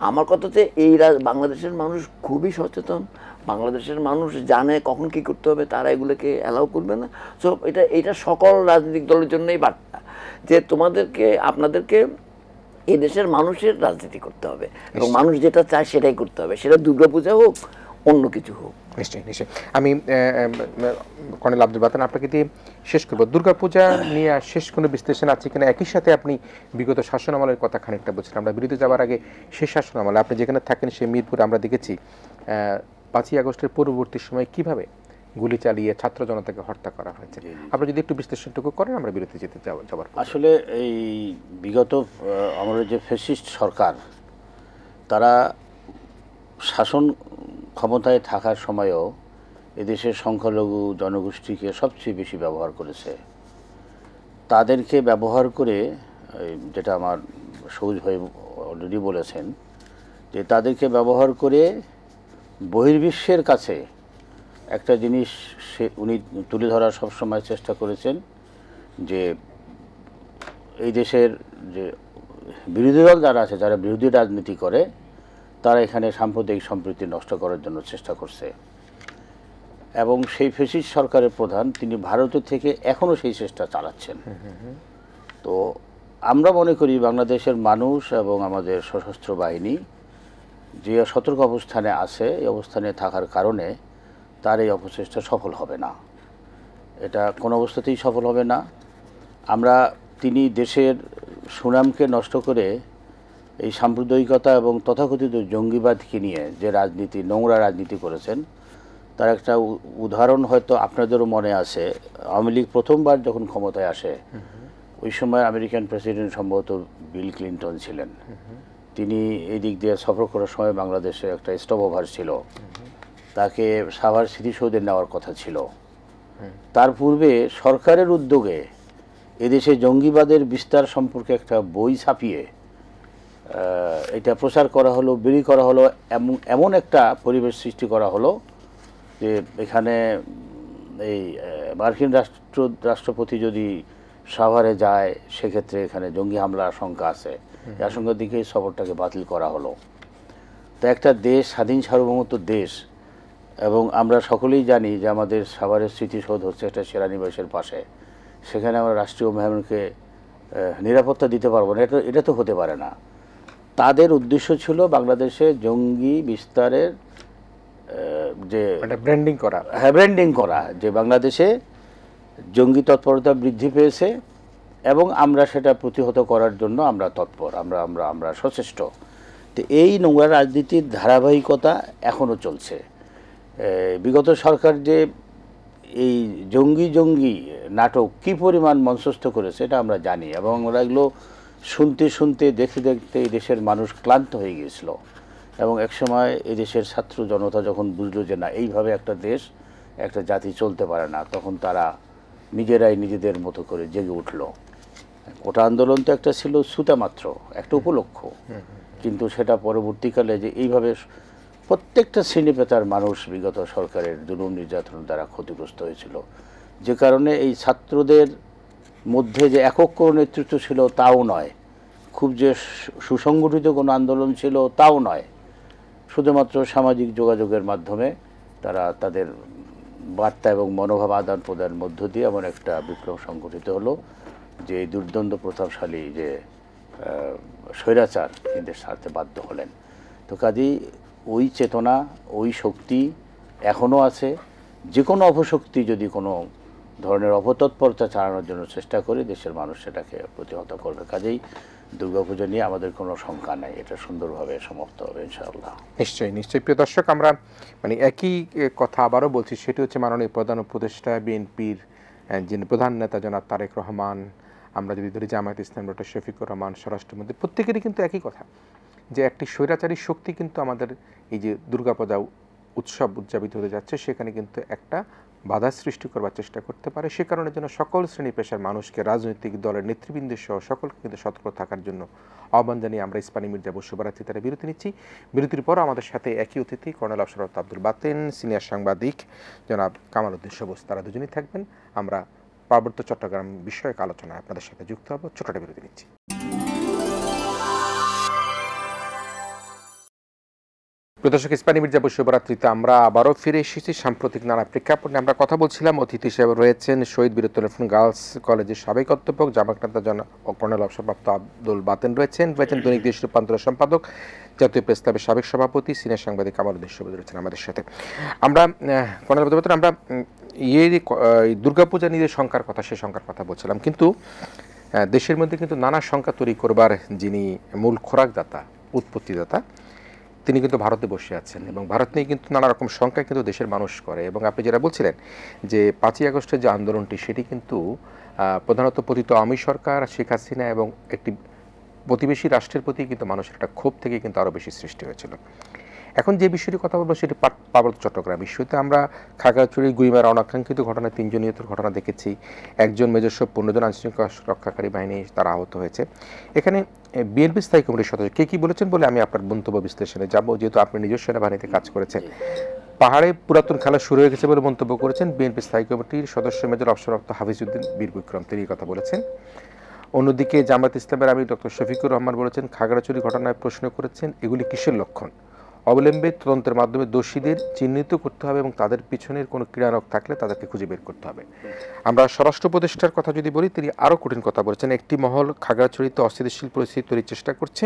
আমার কথা হচ্ছে এই বাংলাদেশের মানুষ খুবই সচেতন, বাংলাদেশের মানুষ জানে কখন কি করতে হবে, তারা এগুলোকে অ্যালাউ করবে না। সো এটা সকল রাজনৈতিক দলের জন্যই বার্তা যে আপনাদেরকে এই দেশের মানুষের রাজনীতি করতে হবে, এবং মানুষ যেটা চায় সেটাই করতে হবে, সেটা দুর্গাপূজা হোক, অন্য কিছু হোক। নিশ্চয়ই। আমি কর্নেল আব্দুল বাতেন আপনাকে দিয়ে শেষ করবো। দুর্গাপূজা নিয়ে শেষ কোনো বিশ্লেষণ আছে কিনা? একই সাথে আপনি বিগত শাসন আমলের কথা খানিকটা বলছিলেন। আমরা বিরতি যাওয়ার আগে শেষ শাসন আমলে আপনি যেখানে থাকেন সেই মিরপুরে আমরা দেখেছি 5ই আগস্টের পরবর্তী সময় কিভাবে গুলি চালিয়ে ছাত্র জনতাকে হত্যা করা হয়েছে। আপনি যদি একটু বিশ্লেষণটুকু করেন, আমরা বিরতি যাবার। আসলে এই বিগত আমাদের যে ফ্যাসিস্ট সরকার, তারা শাসন ক্ষমতায় থাকার সময়ও এদেশের সংখ্যালঘু জনগোষ্ঠীকে সবচেয়ে বেশি ব্যবহার করেছে। তাদেরকে ব্যবহার করে যেটা আমার সবুজ ভাই অলরেডি বলেছেন, যে তাদেরকে ব্যবহার করে বহির্বিশ্বের কাছে একটা জিনিস উনি তুলে ধরার সবসময় চেষ্টা করেছেন, যে এই দেশের যে বিরোধী দল যারা আছে, যারা বিরোধী রাজনীতি করে, তারা এখানে সাম্প্রদায়িক সম্প্রীতি নষ্ট করার জন্য চেষ্টা করছে। এবং সেই ফ্যাসিস্ট সরকারের প্রধান তিনি ভারতের থেকে এখনও সেই চেষ্টা চালাচ্ছেন। তো আমরা মনে করি বাংলাদেশের মানুষ এবং আমাদের সশস্ত্র বাহিনী যে সতর্ক অবস্থানে আছে, এই অবস্থানে থাকার কারণে তার এই অপচেষ্টা সফল হবে না, এটা কোনো অবস্থাতেই সফল হবে না। আমরা তিনি দেশের সুনামকে নষ্ট করে এই সাম্প্রদায়িকতা এবং তথাকথিত জঙ্গিবাদকে নিয়ে যে রাজনীতি, নোংরা রাজনীতি করেছেন, তার একটা উদাহরণ হয়তো আপনাদেরও মনে আছে। আওয়ামী লীগ প্রথমবার যখন ক্ষমতায় আসে, ওই সময় আমেরিকান প্রেসিডেন্ট সম্ভবত বিল ক্লিন্টন ছিলেন। তিনি এই দিক দিয়ে সফর করার সময় বাংলাদেশে একটা স্টপ ওভার ছিল, তাকে সাভার স্মৃতিসৌধে নেওয়ার কথা ছিল। তার পূর্বে সরকারের উদ্যোগে এদেশে জঙ্গিবাদের বিস্তার সম্পর্কে একটা বই ছাপিয়ে এটা প্রচার করা হলো, বেরি করা হলো, এমন একটা পরিবেশ সৃষ্টি করা হলো যে এখানে এই মার্কিন রাষ্ট্রপতি যদি সাভারে যায়, সেক্ষেত্রে এখানে জঙ্গি হামলার আশঙ্কা আছে। এই আশঙ্কার দিকে এই সফরটাকে বাতিল করা হলো। তো একটা দেশ, স্বাধীন সার্বভৌমত্ব দেশ, এবং আমরা সকলেই জানি যে আমাদের সাভারের স্মৃতিসৌধ হচ্ছে একটা সেনানিবাসের পাশে, সেখানে আমরা রাষ্ট্রীয় মেহমানকে নিরাপত্তা দিতে পারবো না, এটা তো হতে পারে না। তাদের উদ্দেশ্য ছিল বাংলাদেশে জঙ্গি বিস্তারের যে ব্র্যান্ডিং করা, হ্যাঁ ব্র্যান্ডিং করা, যে বাংলাদেশে জঙ্গি তৎপরতা বৃদ্ধি পেয়েছে এবং আমরা সেটা প্রতিহত করার জন্য আমরা তৎপর, আমরা সচেষ্ট। তো এই নোংরা রাজনীতির ধারাবাহিকতা এখনও চলছে। বিগত সরকার যে এই জঙ্গি নাটক কী পরিমাণ মঞ্চস্থ করেছে এটা আমরা জানি, এবং আমরা এগুলো শুনতে শুনতে দেখতে দেখতে এই দেশের মানুষ ক্লান্ত হয়ে গিয়েছিল। এবং একসময় এই দেশের ছাত্র জনতা যখন বুঝলো যে না, এইভাবে একটা দেশ, একটা জাতি চলতে পারে না, তখন তারা নিজেরাই নিজেদের মতো করে জেগে উঠল। ওটা আন্দোলন তো একটা ছিল সুতা মাত্র, একটা উপলক্ষ, কিন্তু সেটা পরবর্তীকালে যে এইভাবে প্রত্যেকটা শ্রেণীপেতার মানুষ বিগত সরকারের জুলুম নির্যাতন দ্বারা ক্ষতিগ্রস্ত হয়েছিল, যে কারণে এই ছাত্রদের মধ্যে যে একক কোনো নেতৃত্ব ছিল তাও নয়, খুব যে সুসংগঠিত কোনো আন্দোলন ছিল তাও নয়, শুধুমাত্র সামাজিক যোগাযোগের মাধ্যমে তারা তাদের বার্তা এবং মনোভাব আদান প্রদানের মধ্য দিয়ে এমন একটা বিপ্লব সংগঠিত হলো যে দুর্দ্বন্দ্ব প্রতাপশালী যে স্বৈরাচার কিন্তু ছাড়তে বাধ্য হলেন। তো কাজেই ওই চেতনা, ওই শক্তি এখনও আছে। যে কোনো অপশক্তি যদি কোনো ধরনের অপতৎপরতা চালানোর জন্য চেষ্টা করে, দেশের মানুষ সেটাকে প্রতিহত করবে। কাজেই দুর্গাপূজা নিয়ে আমাদের কোনো শঙ্কা নাই, এটা সুন্দরভাবে সমাপ্ত হবে ইনশাআল্লাহ। নিশ্চয়ই প্রিয় দর্শক, আমরা একই কথা আবারও বলছি, সেটি হচ্ছে মাননীয় প্রধান উপদেষ্টা বিএনপির যিনি প্রধান নেতা জনাব তারেক রহমান, আমরা যদি ধরি জামায়াত ইসলাম ডক্টর শফিকুর রহমান, স্বরাষ্ট্রমন্ত্রী, প্রত্যেকেরই কিন্তু একই কথা, যে একটি স্বৈরাচারী শক্তি কিন্তু আমাদের এই যে দুর্গাপূজা উৎসব উদযাপিত হতে যাচ্ছে, সেখানে কিন্তু একটা বাধা সৃষ্টি করবার চেষ্টা করতে পারে। সে কারণে যেন সকল শ্রেণী পেশার মানুষকে, রাজনৈতিক দলের নেতৃবৃন্দ সহ সকলকে কিন্তু সতর্ক থাকার জন্য আহ্বান জানিয়ে আমরা ইস্পানী মির্জা শুভরাত্রি তারা বিরতি নিচ্ছি। বিরতির পর আমাদের সাথে একই অতিথি কর্নেল আফসার আব্দুল বাতেন, সিনিয়র সাংবাদিক জনাব কামাল উদ্দিন সবুজ, তারা দুজনেই থাকবেন। আমরা পার্বত্য চট্টগ্রাম বিষয়ক আলোচনায় আপনাদের সাথে যুক্ত হব। ছোটটা বিরতি নিচ্ছি। প্রদর্শক ইস্পানী মির্জা শুভরাত্রিতে আমরা আবারও ফিরে এসেছি। সাম্প্রতিক নানা প্রেক্ষাপটে আমরা কথা বলছিলাম। অতিথি হিসেবে রয়েছেন শহীদ বীরুত্তোলন গার্লস কলেজের সাবেক অধ্যাপক জামায়াত নেতা কর্নেল অবসরপ্রাপ্ত আব্দুল বাতেন রয়েছেন দৈনিক দেশ রূপান্তর সম্পাদক, জাতীয় প্রেস ক্লাবের সাবেক সভাপতি, সিনিয়র সাংবাদিক কামাল উদ্দিন সবুজ রয়েছেন আমাদের সাথে। আমরা কর্নেল আব্দুল বাতেন, আমরা দুর্গাপূজা নিয়ে শঙ্কার কথা, সে শঙ্কার কথা বলছিলাম, কিন্তু দেশের মধ্যে কিন্তু নানা শঙ্কা তৈরি করবার যিনি মূল খোরাকদাতা, উৎপত্তিদাতা, তিনি কিন্তু ভারতে বসে আছেন, এবং ভারত নিয়ে কিন্তু নানা রকম শঙ্কা কিন্তু দেশের মানুষ করে। এবং আপনি যেটা বলছিলেন যে 5ই আগস্টের যে আন্দোলনটি, সেটি কিন্তু প্রধানত পতিত আওয়ামী সরকার, শেখ হাসিনা এবং একটি প্রতিবেশী রাষ্ট্রের প্রতি কিন্তু মানুষের একটা ক্ষোভ থেকে কিন্তু আরও বেশি সৃষ্টি হয়েছিল। এখন যে বিষয়টি কথা বলবো সেটি পার্বত্য চট্টগ্রাম ইস্যুতে আমরা খাগড়াছড়ি গুইমার অনাকাঙ্ক্ষিত ঘটনায় 3 জন নিহতের ঘটনা দেখেছি, একজন মেজর সহ 15 জন আইনশৃঙ্খলা রক্ষাকারী বাহিনী তারা আহত হয়েছে। এখানে বিএনপি স্থায়ী কমিটির সদস্য কে কি বলেছেন বলে আমি আপনার মন্তব্য বিশ্লেষণে যাব, যেহেতু আপনি নিজস্ব সেনাবাহিনীতে কাজ করেছেন। পাহাড়ে পুরাতন খেলা শুরু হয়ে গেছে বলে মন্তব্য করেছেন বিএনপি স্থায়ী কমিটির সদস্য মেজর অবসরপ্রাপ্ত হাফিজউদ্দিন বীর বিক্রম, তিনি কথা বলেছেন। অন্যদিকে জামায়াত ইসলামের আমির ডক্টর শফিকুর রহমান বলেছেন, খাগড়াছড়ি ঘটনায় প্রশ্ন করেছেন এগুলি কিসের লক্ষণ, অবিলম্বে তদন্তের মাধ্যমে দোষীদের চিহ্নিত করতে হবে এবং তাদের পিছনের কোনো ক্রীড়ানক থাকলে তাদেরকে খুঁজে বের করতে হবে। আমরা স্বরাষ্ট্র উপদেষ্টার কথা যদি বলি, তিনি আরও কঠিন কথা বলেছেন, একটি মহল খাগড়াছড়িতে অস্থিতিশীল পরিস্থিতি তৈরির চেষ্টা করছে,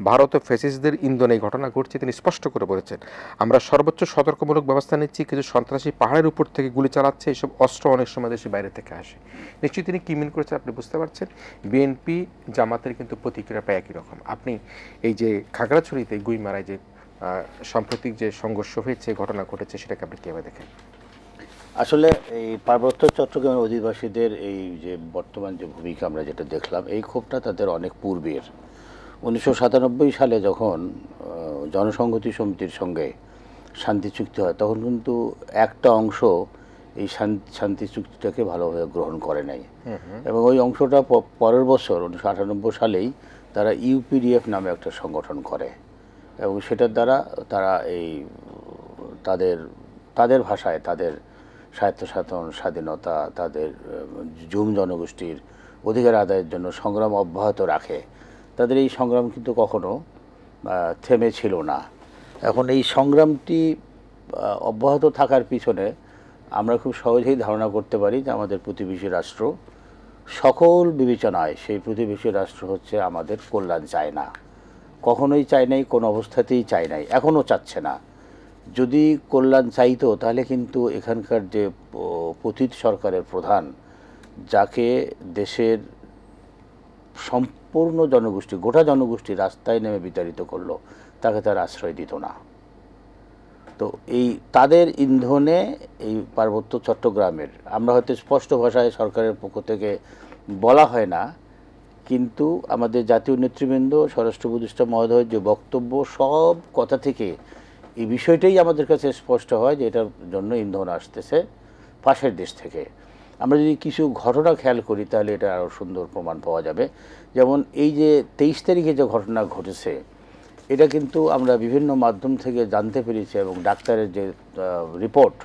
ভারত ও ফ্যাসিস্টদের ইন্ধনে এই ঘটনা ঘটছে। তিনি স্পষ্ট করে বলেছেন, আমরা সর্বোচ্চ সতর্কমূলক ব্যবস্থা নিচ্ছি, কিছু সন্ত্রাসী পাহাড়ের উপর থেকে গুলি চালাচ্ছে, এসব অস্ত্র অনেক সময় দেশের বাইরে থেকে আসে। নিশ্চয়ই তিনি কি মিন করেছেন আপনি বুঝতে পারছেন। বিএনপি জামাতের কিন্তু প্রতিক্রিয়া প্রায় একই রকম। আপনি এই যে খাগড়াছড়িতে গুইমারায় যে সাম্প্রতিক যে সংঘর্ষ হয়েছে, ঘটনা ঘটেছে, সেটাকে আপনি কীভাবে দেখেন? আসলে এই পার্বত্য চট্টগ্রামের অধিবাসীদের এই যে বর্তমান যে ভূমিকা আমরা যেটা দেখলাম, এই ক্ষোভটা তাদের অনেক পূর্বের। 1997 সালে যখন জনসংহতি সমিতির সঙ্গে শান্তি চুক্তি হয়, তখন কিন্তু একটা অংশ এই শান্তি চুক্তিটাকে ভালোভাবে গ্রহণ করে নাই, এবং ওই অংশটা পরের বছর 1998 সালেই তারা ইউপিডিএফ নামে একটা সংগঠন করে, এবং সেটার দ্বারা তারা এই তাদের ভাষায় তাদের স্বায়ত্তশাসন, স্বাধীনতা, তাদের জুম জনগোষ্ঠীর অধিকার আদায়ের জন্য সংগ্রাম অব্যাহত রাখে। তাদের এই সংগ্রাম কিন্তু কখনো থেমে ছিল না। এখন এই সংগ্রামটি অব্যাহত থাকার পিছনে আমরা খুব সহজেই ধারণা করতে পারি যে আমাদের প্রতিবেশী রাষ্ট্র সকল বিবেচনায় সেই প্রতিবেশী রাষ্ট্র হচ্ছে আমাদের কল্যাণ চায় না, কখনোই চায় নাই, কোনো অবস্থাতেই চায় নাই, এখনও চাচ্ছে না। যদি কল্যাণ চাইতো তাহলে কিন্তু এখানকার যে পতিত সরকারের প্রধান, যাকে দেশের সম্পূর্ণ জনগোষ্ঠী, গোটা জনগোষ্ঠী রাস্তায় নেমে বিতাড়িত করলো, তাকে তার আশ্রয় দিত না। তো এই তাদের ইন্ধনে এই পার্বত্য চট্টগ্রামের, আমরা হয়তো স্পষ্ট ভাষায় সরকারের পক্ষ থেকে বলা হয় না, কিন্তু আমাদের জাতীয় নেতৃবৃন্দ, স্বরাষ্ট্র উপদেষ্টা মহোদয়ের যে বক্তব্য, সব কথা থেকে এই বিষয়টাই আমাদের কাছে স্পষ্ট হয় যে এটার জন্য ইন্ধন আসতেছে পাশের দেশ থেকে। আমরা যদি কিছু ঘটনা খেয়াল করি তাহলে এটা আরও সুন্দর প্রমাণ পাওয়া যাবে। যেমন এই যে 23 তারিখে যে ঘটনা ঘটেছে, এটা কিন্তু আমরা বিভিন্ন মাধ্যম থেকে জানতে পেরেছি, এবং ডাক্তারের যে রিপোর্ট,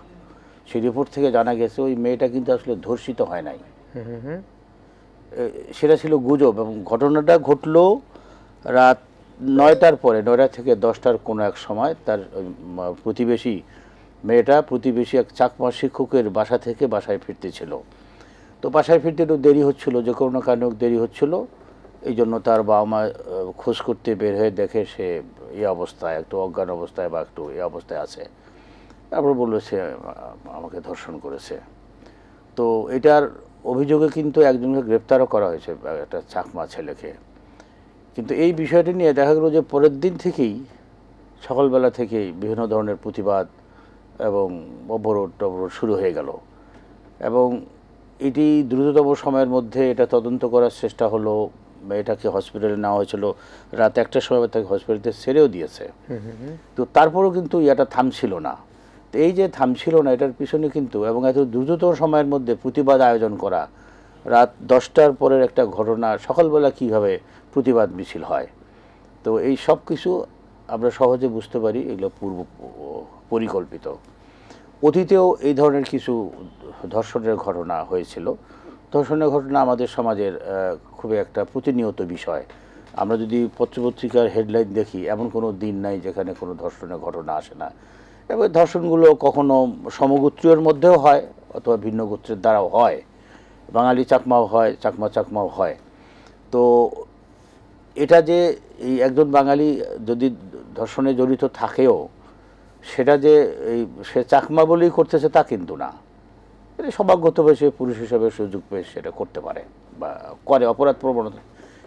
সেই রিপোর্ট থেকে জানা গেছে ওই মেয়েটা কিন্তু আসলে ধর্ষিত হয় নাই, সেটা ছিল গুজব। এবং ঘটনাটা ঘটলো রাত 9টার পরে, 9টা থেকে 10টার কোনো এক সময়। তার প্রতিবেশী মেয়েটা প্রতিবেশী এক চাকমা শিক্ষকের বাসা থেকে বাসায় ফিরতেছিল। তো বাসায় ফিরতে একটু দেরি হচ্ছিল, যে কোনো কারণে দেরি হচ্ছিল, এই জন্য তার বাবা মা খোঁজ করতে বের হয়ে দেখে সে এই অবস্থায়, একটু অজ্ঞান অবস্থায় বা একটু এই অবস্থায় আছে। তারপর বললো সে আমাকে ধর্ষণ করেছে। তো এটার অভিযোগে কিন্তু একজনকে গ্রেপ্তারও করা হয়েছে, একটা চাকমা ছেলেকে। কিন্তু এই বিষয়টি নিয়ে দেখা গেল যে পরের দিন থেকেই, সকালবেলা থেকেই বিভিন্ন ধরনের প্রতিবাদ এবং অবরোধ শুরু হয়ে গেল, এবং এটি দ্রুততম সময়ের মধ্যে এটা তদন্ত করার চেষ্টা হলো। এটাকে হসপিটালে নেওয়া হয়েছিল, রাত 1টার সময় তাকে হসপিটালে ছেড়েও দিয়েছে। তো তারপরেও কিন্তু এটা থামছিল না। তো এই যে থামছিল না, এটার পিছনে কিন্তু, এবং এত দ্রুততম সময়ের মধ্যে প্রতিবাদ আয়োজন করা, রাত 10টার পরের একটা ঘটনা, সকালবেলা কীভাবে প্রতিবাদ মিছিল হয়, তো এই সব কিছু আমরা সহজে বুঝতে পারি এগুলো পূর্ব পরিকল্পিত। অতীতেও এই ধরনের কিছু ধর্ষণের ঘটনা হয়েছিল। ধর্ষণের ঘটনা আমাদের সমাজের খুবই একটা প্রতিনিয়ত বিষয়। আমরা যদি পত্রপত্রিকার হেডলাইন দেখি, এমন কোনো দিন নাই যেখানে কোনো ধর্ষণের ঘটনা আসে না। এবং ধর্ষণগুলো কখনো সমগোত্রীয়ের মধ্যেও হয়, অথবা ভিন্ন গোত্রের দ্বারাও হয়, বাঙালি চাকমাও হয়, চাকমাও হয়। তো এটা যে এই একজন বাঙালি যদি ধর্ষণে জড়িত থাকেও, সেটা যে এই সে চাকমা বলেই করতেছে তা কিন্তু না। এটা সৌভাগ্যতভাবে সে পুরুষ হিসাবে সুযোগ পেয়ে সেটা করতে পারে বা করে, অপরাধ প্রবণতা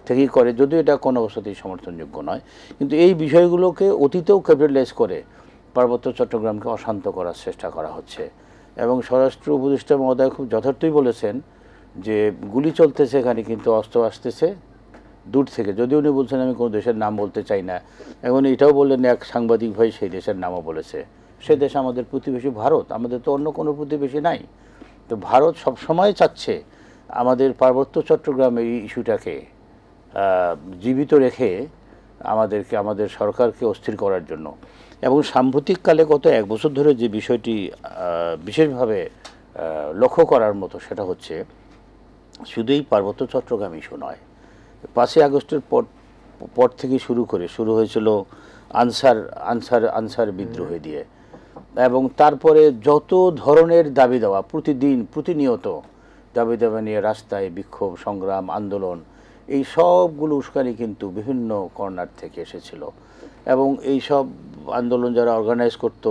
থেকেই করে, যদিও এটা কোনো অবস্থাতেই সমর্থনযোগ্য নয়। কিন্তু এই বিষয়গুলোকে অতীতেও ক্যাপিটালাইজ করে পার্বত্য চট্টগ্রামকে অশান্ত করার চেষ্টা করা হচ্ছে। এবং স্বরাষ্ট্র উপদেষ্টা মহোদয় খুব যথার্থই বলেছেন যে গুলি চলতেছে এখানে, কিন্তু অস্ত্র আসতেছে দূর থেকে, যদিও উনি বলছেন আমি কোনো দেশের নাম বলতে চাই না, এখন এটাও বললেন এক সাংবাদিক ভাই সেই দেশের নামও বলেছে। সে দেশ আমাদের প্রতিবেশী ভারত, আমাদের তো অন্য কোনো প্রতিবেশী নাই। তো ভারত সবসময় চাচ্ছে আমাদের পার্বত্য চট্টগ্রামের এই ইস্যুটাকে জীবিত রেখে আমাদের সরকারকে অস্থির করার জন্য। এবং সাম্প্রতিককালে গত 1 বছর ধরে যে বিষয়টি বিশেষভাবে লক্ষ্য করার মতো, সেটা হচ্ছে শুধুই পার্বত্য চট্টগ্রাম ইস্যু নয়। 5ই আগস্টের পর থেকে শুরু হয়েছিল আনসার বিদ্রোহ দিয়ে, এবং তারপরে যত ধরনের দাবি দেওয়া, প্রতিনিয়ত দাবি দাবা নিয়ে রাস্তায় বিক্ষোভ, সংগ্রাম, আন্দোলন, এই সবগুলো উস্কানি কিন্তু বিভিন্ন কর্নার থেকে এসেছিল। এবং এই সব আন্দোলন যারা অর্গানাইজ করতো,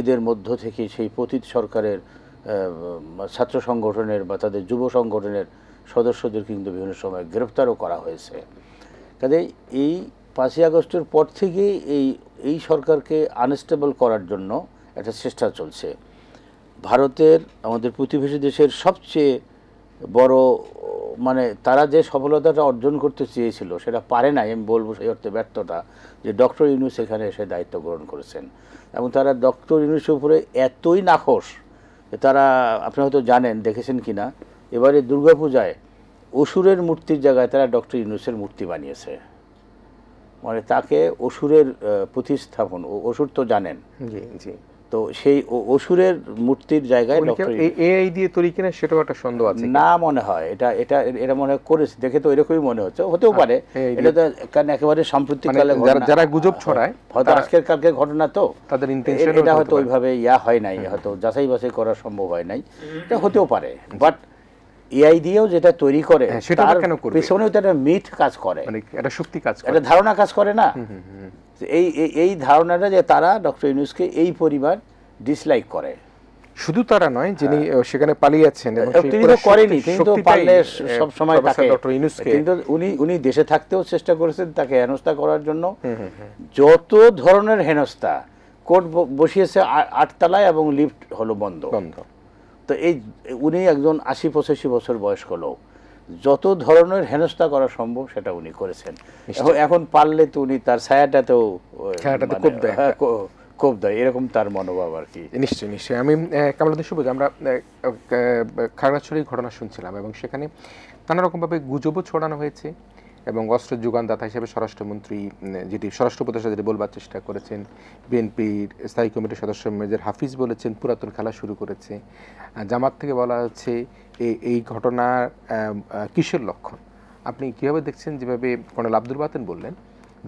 এদের মধ্য থেকে সেই পতিত সরকারের ছাত্র সংগঠনের বা তাদের যুব সংগঠনের সদস্যদের কিন্তু বিভিন্ন সময় গ্রেপ্তারও করা হয়েছে। কাজে এই 5ই আগস্টের পর থেকেই এই সরকারকে আনস্টেবল করার জন্য একটা চেষ্টা চলছে। ভারতের, আমাদের প্রতিবেশী দেশের সবচেয়ে বড়, মানে তারা যে সফলতাটা অর্জন করতে চেয়েছিল সেটা পারে নাই, আমি বলবো সেই অর্থে ব্যর্থতা, যে ডক্টর ইউনূস এখানে এসে দায়িত্ব গ্রহণ করেছেন। এবং তারা ডক্টর ইউনূসের উপরে এতই নাখোশ, তারা, আপনি হয়তো জানেন, দেখেছেন কিনা, এবারে দুর্গাপূজায় অসুরের মূর্তির জায়গায় তারা ডক্টর ইউনূসের মূর্তি বানিয়েছে। মানে তাকে অসুরের প্রতিস্থাপন, অসুর তো জানেন, জি জি, তো সেই অসুরের মূর্তির জায়গায় ডক্টর এআই দিয়ে তৈরি কিনা সেটাও একটা সন্দেহ আছে না, মনে হয় এটা মনে হয় করেছে, দেখে তো এরকমই মনে হচ্ছে, হতেও পারে। এটা তো কারণ একেবারে সাম্প্রতিককালে যারা গুজব ছড়ায়, হয়তো আজকের কালকের ঘটনা, তো তাদের ইন্টেনশন এটা হয়তো ওইভাবে হয় নাই, হয়তো যাচাই বাছাই করা সম্ভব হয় নাই, এটা হতেও পারে। বাট এআই দিয়েও যেটা তৈরি করে সেটা কেন করবে? পেছনেও তো একটা মিথ কাজ করে, মানে একটা শক্তি কাজ করে, একটা ধারণা কাজ করে না। এই ধারণাটা যে তারা ডক্টর ইউনূসকে এই পরিবার ডিসলাইক করে। শুধু তারা নয়, যিনি সেখানে পালিয়েছেন এবং তিনি তো করেনি, তিনি তো পারলে সব সময় তাকে, কিন্তু উনি দেশে থাকতেও চেষ্টা করেছেন তাকে হেনস্থা করার জন্য। যত ধরনের হেনস্থা, কোর্ট বসিয়েছে 8 তলায় এবং লিফট হলো বন্ধ। তো উনি একজন 80-85 বছর বয়স্ক লোক, যত ধরনের হেনস্থা করা সম্ভব সেটা উনি করেছেন। এখন পারলে তো উনি তার ছায়াটাতেও কোপ দেয়, এরকম তার মনোভাব আর কি। নিশ্চয়ই আমি কামালউদ্দিন সুবজ, আমরা খাগড়াছড়ির ঘটনা শুনছিলাম এবং সেখানে নানা রকমভাবে গুজবও ছড়ানো হয়েছে, এবং অস্ত্র যোগানদাতা হিসেবে স্বরাষ্ট্রমন্ত্রী, যেটি স্বরাষ্ট্র উপদেষ্টা যেটি বলবার চেষ্টা করেছেন, বিএনপির স্থায়ী কমিটির সদস্য মেজর হাফিজ বলেছেন পুরাতন খেলা শুরু করেছে। জামাত থেকে বলা হচ্ছে এই ঘটনার কিসের লক্ষণ। আপনি কীভাবে দেখছেন, যেভাবে কর্নেল আব্দুল বাতেন বললেন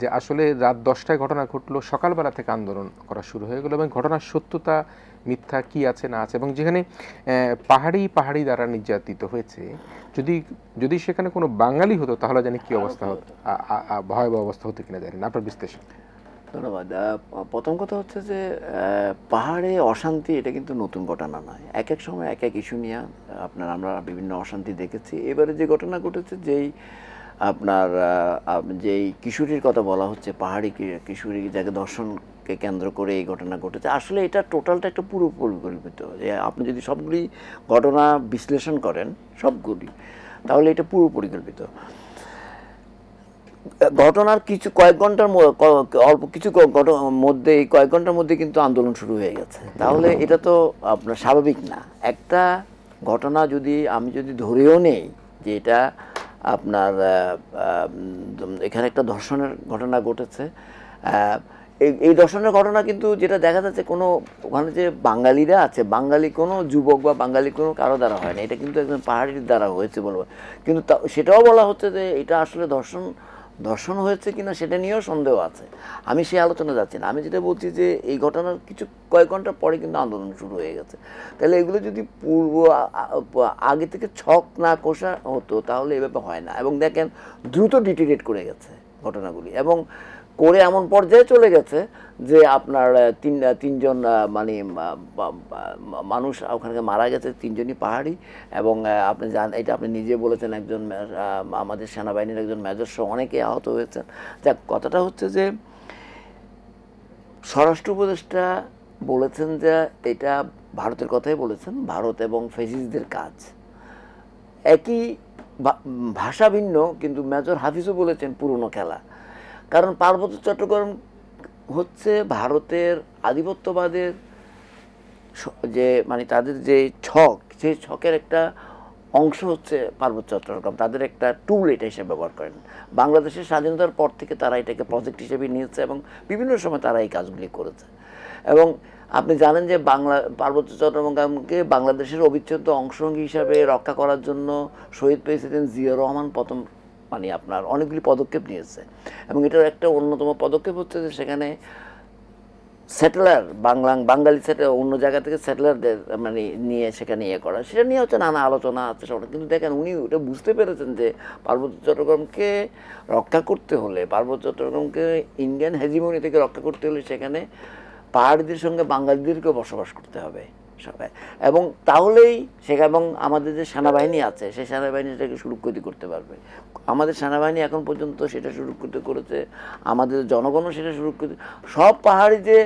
যে আসলে রাত 10টায় ঘটনা ঘটলো, সকালবেলা থেকে আন্দোলন করা শুরু হয়ে গেল, এবং ঘটনার সত্যতা মিথ্যা কি আছে না আছে, এবং যেখানে পাহাড়ি দ্বারা নির্যাতিত হয়েছে, যদি সেখানে কোনো বাঙালি হতো তাহলে জানি কি অবস্থা হতো, ভয়াবহ অবস্থা হতো কিনা জানি না। আপনার বিশ্লেষণ। ধন্যবাদ। প্রথম কথা হচ্ছে যে পাহাড়ে অশান্তি এটা কিন্তু নতুন ঘটনা নয়, এক এক সময় এক এক ইস্যু নিয়ে আমরা বিভিন্ন অশান্তি দেখেছি। এবারে যে ঘটনা ঘটেছে, যেই কিশোরীর কথা বলা হচ্ছে, পাহাড়ি কিশোরী যাকে দর্শনকে কেন্দ্র করে এই ঘটনা ঘটেছে, আসলে এটা টোটালটা একটা পুরো পরিকল্পিত। যে আপনি যদি সবগুলি ঘটনা বিশ্লেষণ করেন সবগুলি, তাহলে এটা পুরো পরিকল্পিত। ঘটনার কয়েক ঘন্টার মধ্যে কিন্তু আন্দোলন শুরু হয়ে গেছে। তাহলে এটা তো আপনার স্বাভাবিক না। একটা ঘটনা আমি যদি ধরেও নেই যে এটা আপনার এখানে একটা ধর্ষণের ঘটনা ঘটেছে, এই ধর্ষণের ঘটনা কিন্তু যেটা দেখা যাচ্ছে, ওখানে যে বাঙালিরা আছে, বাঙালি কোনো যুবক বা বাঙালি কোনো কারো দ্বারা হয় না, এটা কিন্তু একজন পাহাড়ির দ্বারা হয়েছে বলবো। কিন্তু সেটাও বলা হচ্ছে যে এটা আসলে ধর্ষণ হয়েছে কিনা সেটা নিয়েও সন্দেহ আছে। আমি সেই আলোচনা যাচ্ছি না, আমি যেটা বলছি যে এই ঘটনার কয়েক ঘন্টা পরে কিন্তু আন্দোলন শুরু হয়ে গেছে। তাহলে এগুলো যদি আগে থেকে ছক না কষা হতো তাহলে এভাবে হয় না। এবং দেখেন দ্রুত ডিটেরিয়েট করে গেছে ঘটনাগুলি, এবং করে এমন পর্যায়ে চলে গেছে যে আপনার তিনজন মানে মানুষ ওখানে মারা গেছে, 3জনই পাহাড়ি। এবং আপনি এটা আপনি নিজে বলেছেন, একজন আমাদের সেনাবাহিনীর একজন মেজর সহ অনেকে আহত হয়েছেন। যাক, কথাটা হচ্ছে যে স্বরাষ্ট্র উপদেষ্টা বলেছেন যে এটা ভারতের কথাই বলেছেন, ভারত এবং ফ্যাসিস্টদের কাজ। একই ভাষা ভিন্ন, কিন্তু মেজর হাফিজও বলেছেন পুরনো খেলা। কারণ পার্বত্য চট্টগ্রাম হচ্ছে ভারতের আধিপত্যবাদের যে মানে তাদের যে ছক, সেই ছকের একটা অংশ হচ্ছে পার্বত্য চট্টগ্রাম, তাদের একটা টুল এটা হিসেবে ব্যবহার করেন। বাংলাদেশের স্বাধীনতার পর থেকে তারা এটাকে প্রজেক্ট হিসেবে নিয়েছে এবং বিভিন্ন সময় তারা এই কাজগুলি করেছে। এবং আপনি জানেন যে পার্বত্য চট্টগ্রামকে বাংলাদেশের অবিচ্ছেদ্য অংশ হিসাবে রক্ষা করার জন্য শহীদ প্রেসিডেন্ট জিয়া রহমান প্রথম মানে আপনার অনেকগুলি পদক্ষেপ নিয়েছে। এবং এটার একটা অন্যতম পদক্ষেপ হচ্ছে যে সেখানে সেটেলার বাঙালি সেটেলার অন্য জায়গা থেকে সেটেলারদের মানে নিয়ে সেখানে ইয়ে করা, সেটা নিয়ে হচ্ছে নানা আলোচনা আছে সব। কিন্তু দেখেন উনি ওটা বুঝতে পেরেছেন যে পার্বত্য চট্টগ্রামকে রক্ষা করতে হলে, পার্বত্য চট্টগ্রামকে ইন্ডিয়ান হেজিমনি থেকে রক্ষা করতে হলে সেখানে পাহাড়িদের সঙ্গে বাঙালিদেরকেও বসবাস করতে হবে সবাই। এবং তাহলেই সেখানে এবং আমাদের যে সেনাবাহিনী আছে সেই সেনাবাহিনী সেটাকে সুরক্ষিত করতে পারবে। আমাদের সেনাবাহিনী এখন পর্যন্ত সেটা সুরক্ষিত করেছে, আমাদের জনগণও সেটা সুরক্ষিত। সব পাহাড়ি যে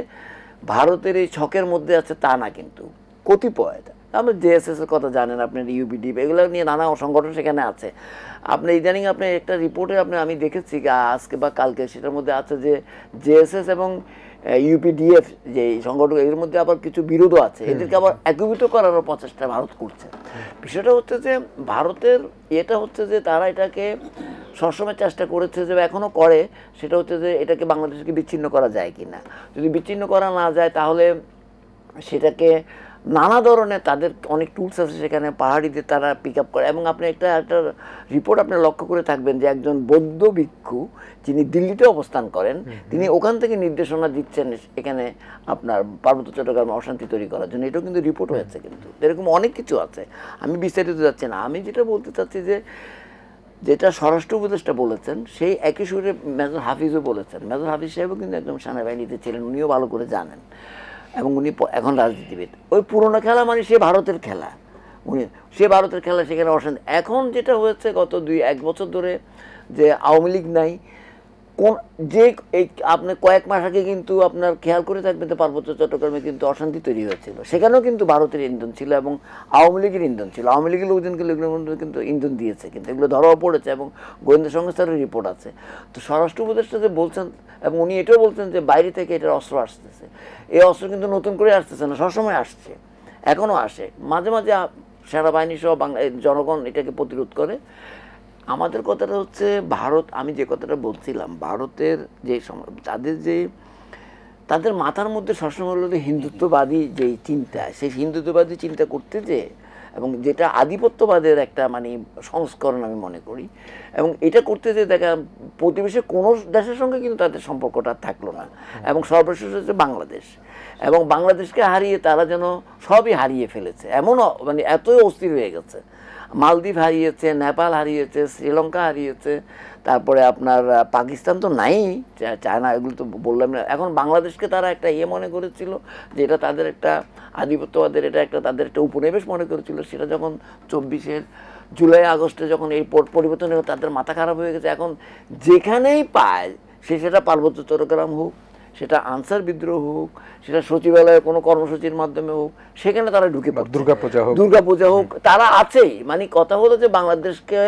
ভারতের এই ছকের মধ্যে আছে তা না, কিন্তু কতিপয়। আপনি জেএসএস এর কথা জানেন, আপনার ইউপিডি, এগুলো নিয়ে নানা সংগঠন সেখানে আছে। আপনি ইদানিং আপনি একটা রিপোর্টে আমি দেখেছি আজকে বা কালকে, সেটার মধ্যে আছে যে জেএসএস এবং ইউপিডিএফ যে সংগঠন, এর মধ্যে আবার কিছু বিরোধও আছে। এদেরকে আবার একীভূত করারও প্রচেষ্টা ভারত করছে। বিষয়টা হচ্ছে যে ভারতের এটা হচ্ছে যে তারা এটাকে সবসময় চেষ্টা করেছে যে এখনও করে, সেটা হচ্ছে যে এটাকে বাংলাদেশকে বিচ্ছিন্ন করা যায় কি না। যদি বিচ্ছিন্ন করা না যায় তাহলে সেটাকে নানা ধরনের তাদের অনেক টুলস আছে সেখানে পাহাড়িদের তারা পিক আপ করে। এবং আপনি একটা রিপোর্ট আপনি লক্ষ্য করে থাকবেন যে একজন বৌদ্ধ ভিক্ষু যিনি দিল্লিতে অবস্থান করেন, তিনি ওখান থেকে নির্দেশনা দিচ্ছেন এখানে আপনার পার্বত্য চট্টগ্রামে অশান্তি তৈরি করার জন্য। এটাও কিন্তু রিপোর্ট হয়েছে। কিন্তু এরকম অনেক কিছু আছে, আমি বিস্তারিত যাচ্ছি না। আমি যেটা বলতে চাচ্ছি যে যেটা স্বরাষ্ট্র উপদেষ্টা বলেছেন সেই একই সুরে মেজর হাফিজও বলেছেন। মেজর হাফিজ সাহেবও কিন্তু একদম সেনাবাহিনীতে ছিলেন, উনিও ভালো করে জানেন। এবং উনি এখন রাজনীতিবিদ। ওই পুরোনো খেলা মানে সে ভারতের খেলা, সে ভারতের খেলা, সেখানে অশান্তি। এখন যেটা হয়েছে গত 1 বছর ধরে যে আওয়ামী লীগ নাই, কোন যে এই আপনি কয়েক মাস আগে কিন্তু আপনার খেয়াল করে থাকবেন যে পার্বত্য চট্টগ্রামে কিন্তু অশান্তি তৈরি হয়েছিল, সেখানেও কিন্তু ভারতের ইন্ধন ছিল এবং আওয়ামী লীগের ইন্ধন ছিল। আওয়ামী লীগের লোকজনকে কিন্তু ইন্ধন দিয়েছে, কিন্তু এগুলো ধরাও পড়েছে এবং গোয়েন্দা সংস্থারও রিপোর্ট আছে। তো স্বরাষ্ট্র উপদেষ্টা যে বলছেন, এবং উনি এটাও বলছেন যে বাইরে থেকে এটার অস্ত্র আসতেছে, এই অস্ত্র কিন্তু নতুন করে আসতেছে না, সবসময় আসছে, এখনও আসে। মাঝে মাঝে সেনাবাহিনী সহ জনগণ এটাকে প্রতিরোধ করে। আমাদের কথাটা হচ্ছে ভারত, আমি যে কথাটা বলছিলাম, ভারতের যে তাদের মাথার মধ্যে সবসময় হলো হিন্দুত্ববাদী যে চিন্তা, সেই হিন্দুত্ববাদী চিন্তা করতে যে, এবং যেটা আধিপত্যবাদের একটা মানে সংস্করণ আমি মনে করি। এবং এটা করতে যে দেখা প্রতিবেশী কোনো দেশের সঙ্গে কিন্তু তাদের সম্পর্কটা থাকলো না। এবং সর্বশেষ হচ্ছে বাংলাদেশ, এবং বাংলাদেশকে হারিয়ে তারা যেন সবই হারিয়ে ফেলেছে, এমনও মানে এতই অস্থির হয়ে গেছে। মালদ্বীপ হারিয়েছে, নেপাল হারিয়েছে, শ্রীলঙ্কা হারিয়েছে, তারপরে আপনার পাকিস্তান তো নাই, চায়না, এগুলো তো বললাম না। এখন বাংলাদেশকে তারা একটা মনে করেছিল যে এটা তাদের একটা আধিপত্যবাদের, এটা একটা তাদের একটা উপনিবেশ মনে করেছিল। সেটা যখন 24 জুলাই আগস্টে যখন এই পরিবর্তন হলো, তাদের মাথা খারাপ হয়ে গেছে। এখন যেখানেই পায় সেটা পার্বত্য চট্টগ্রাম হোক, সেটা আনসার বিদ্রোহ হোক, সেটা সচিবালয়ের কোনো কর্মসূচির মাধ্যমে হোক, সেখানে তারা ঢুকে পড়ে। দুর্গাপূজা হোক, তারা আছেই। মানে কথা হলো যে বাংলাদেশকে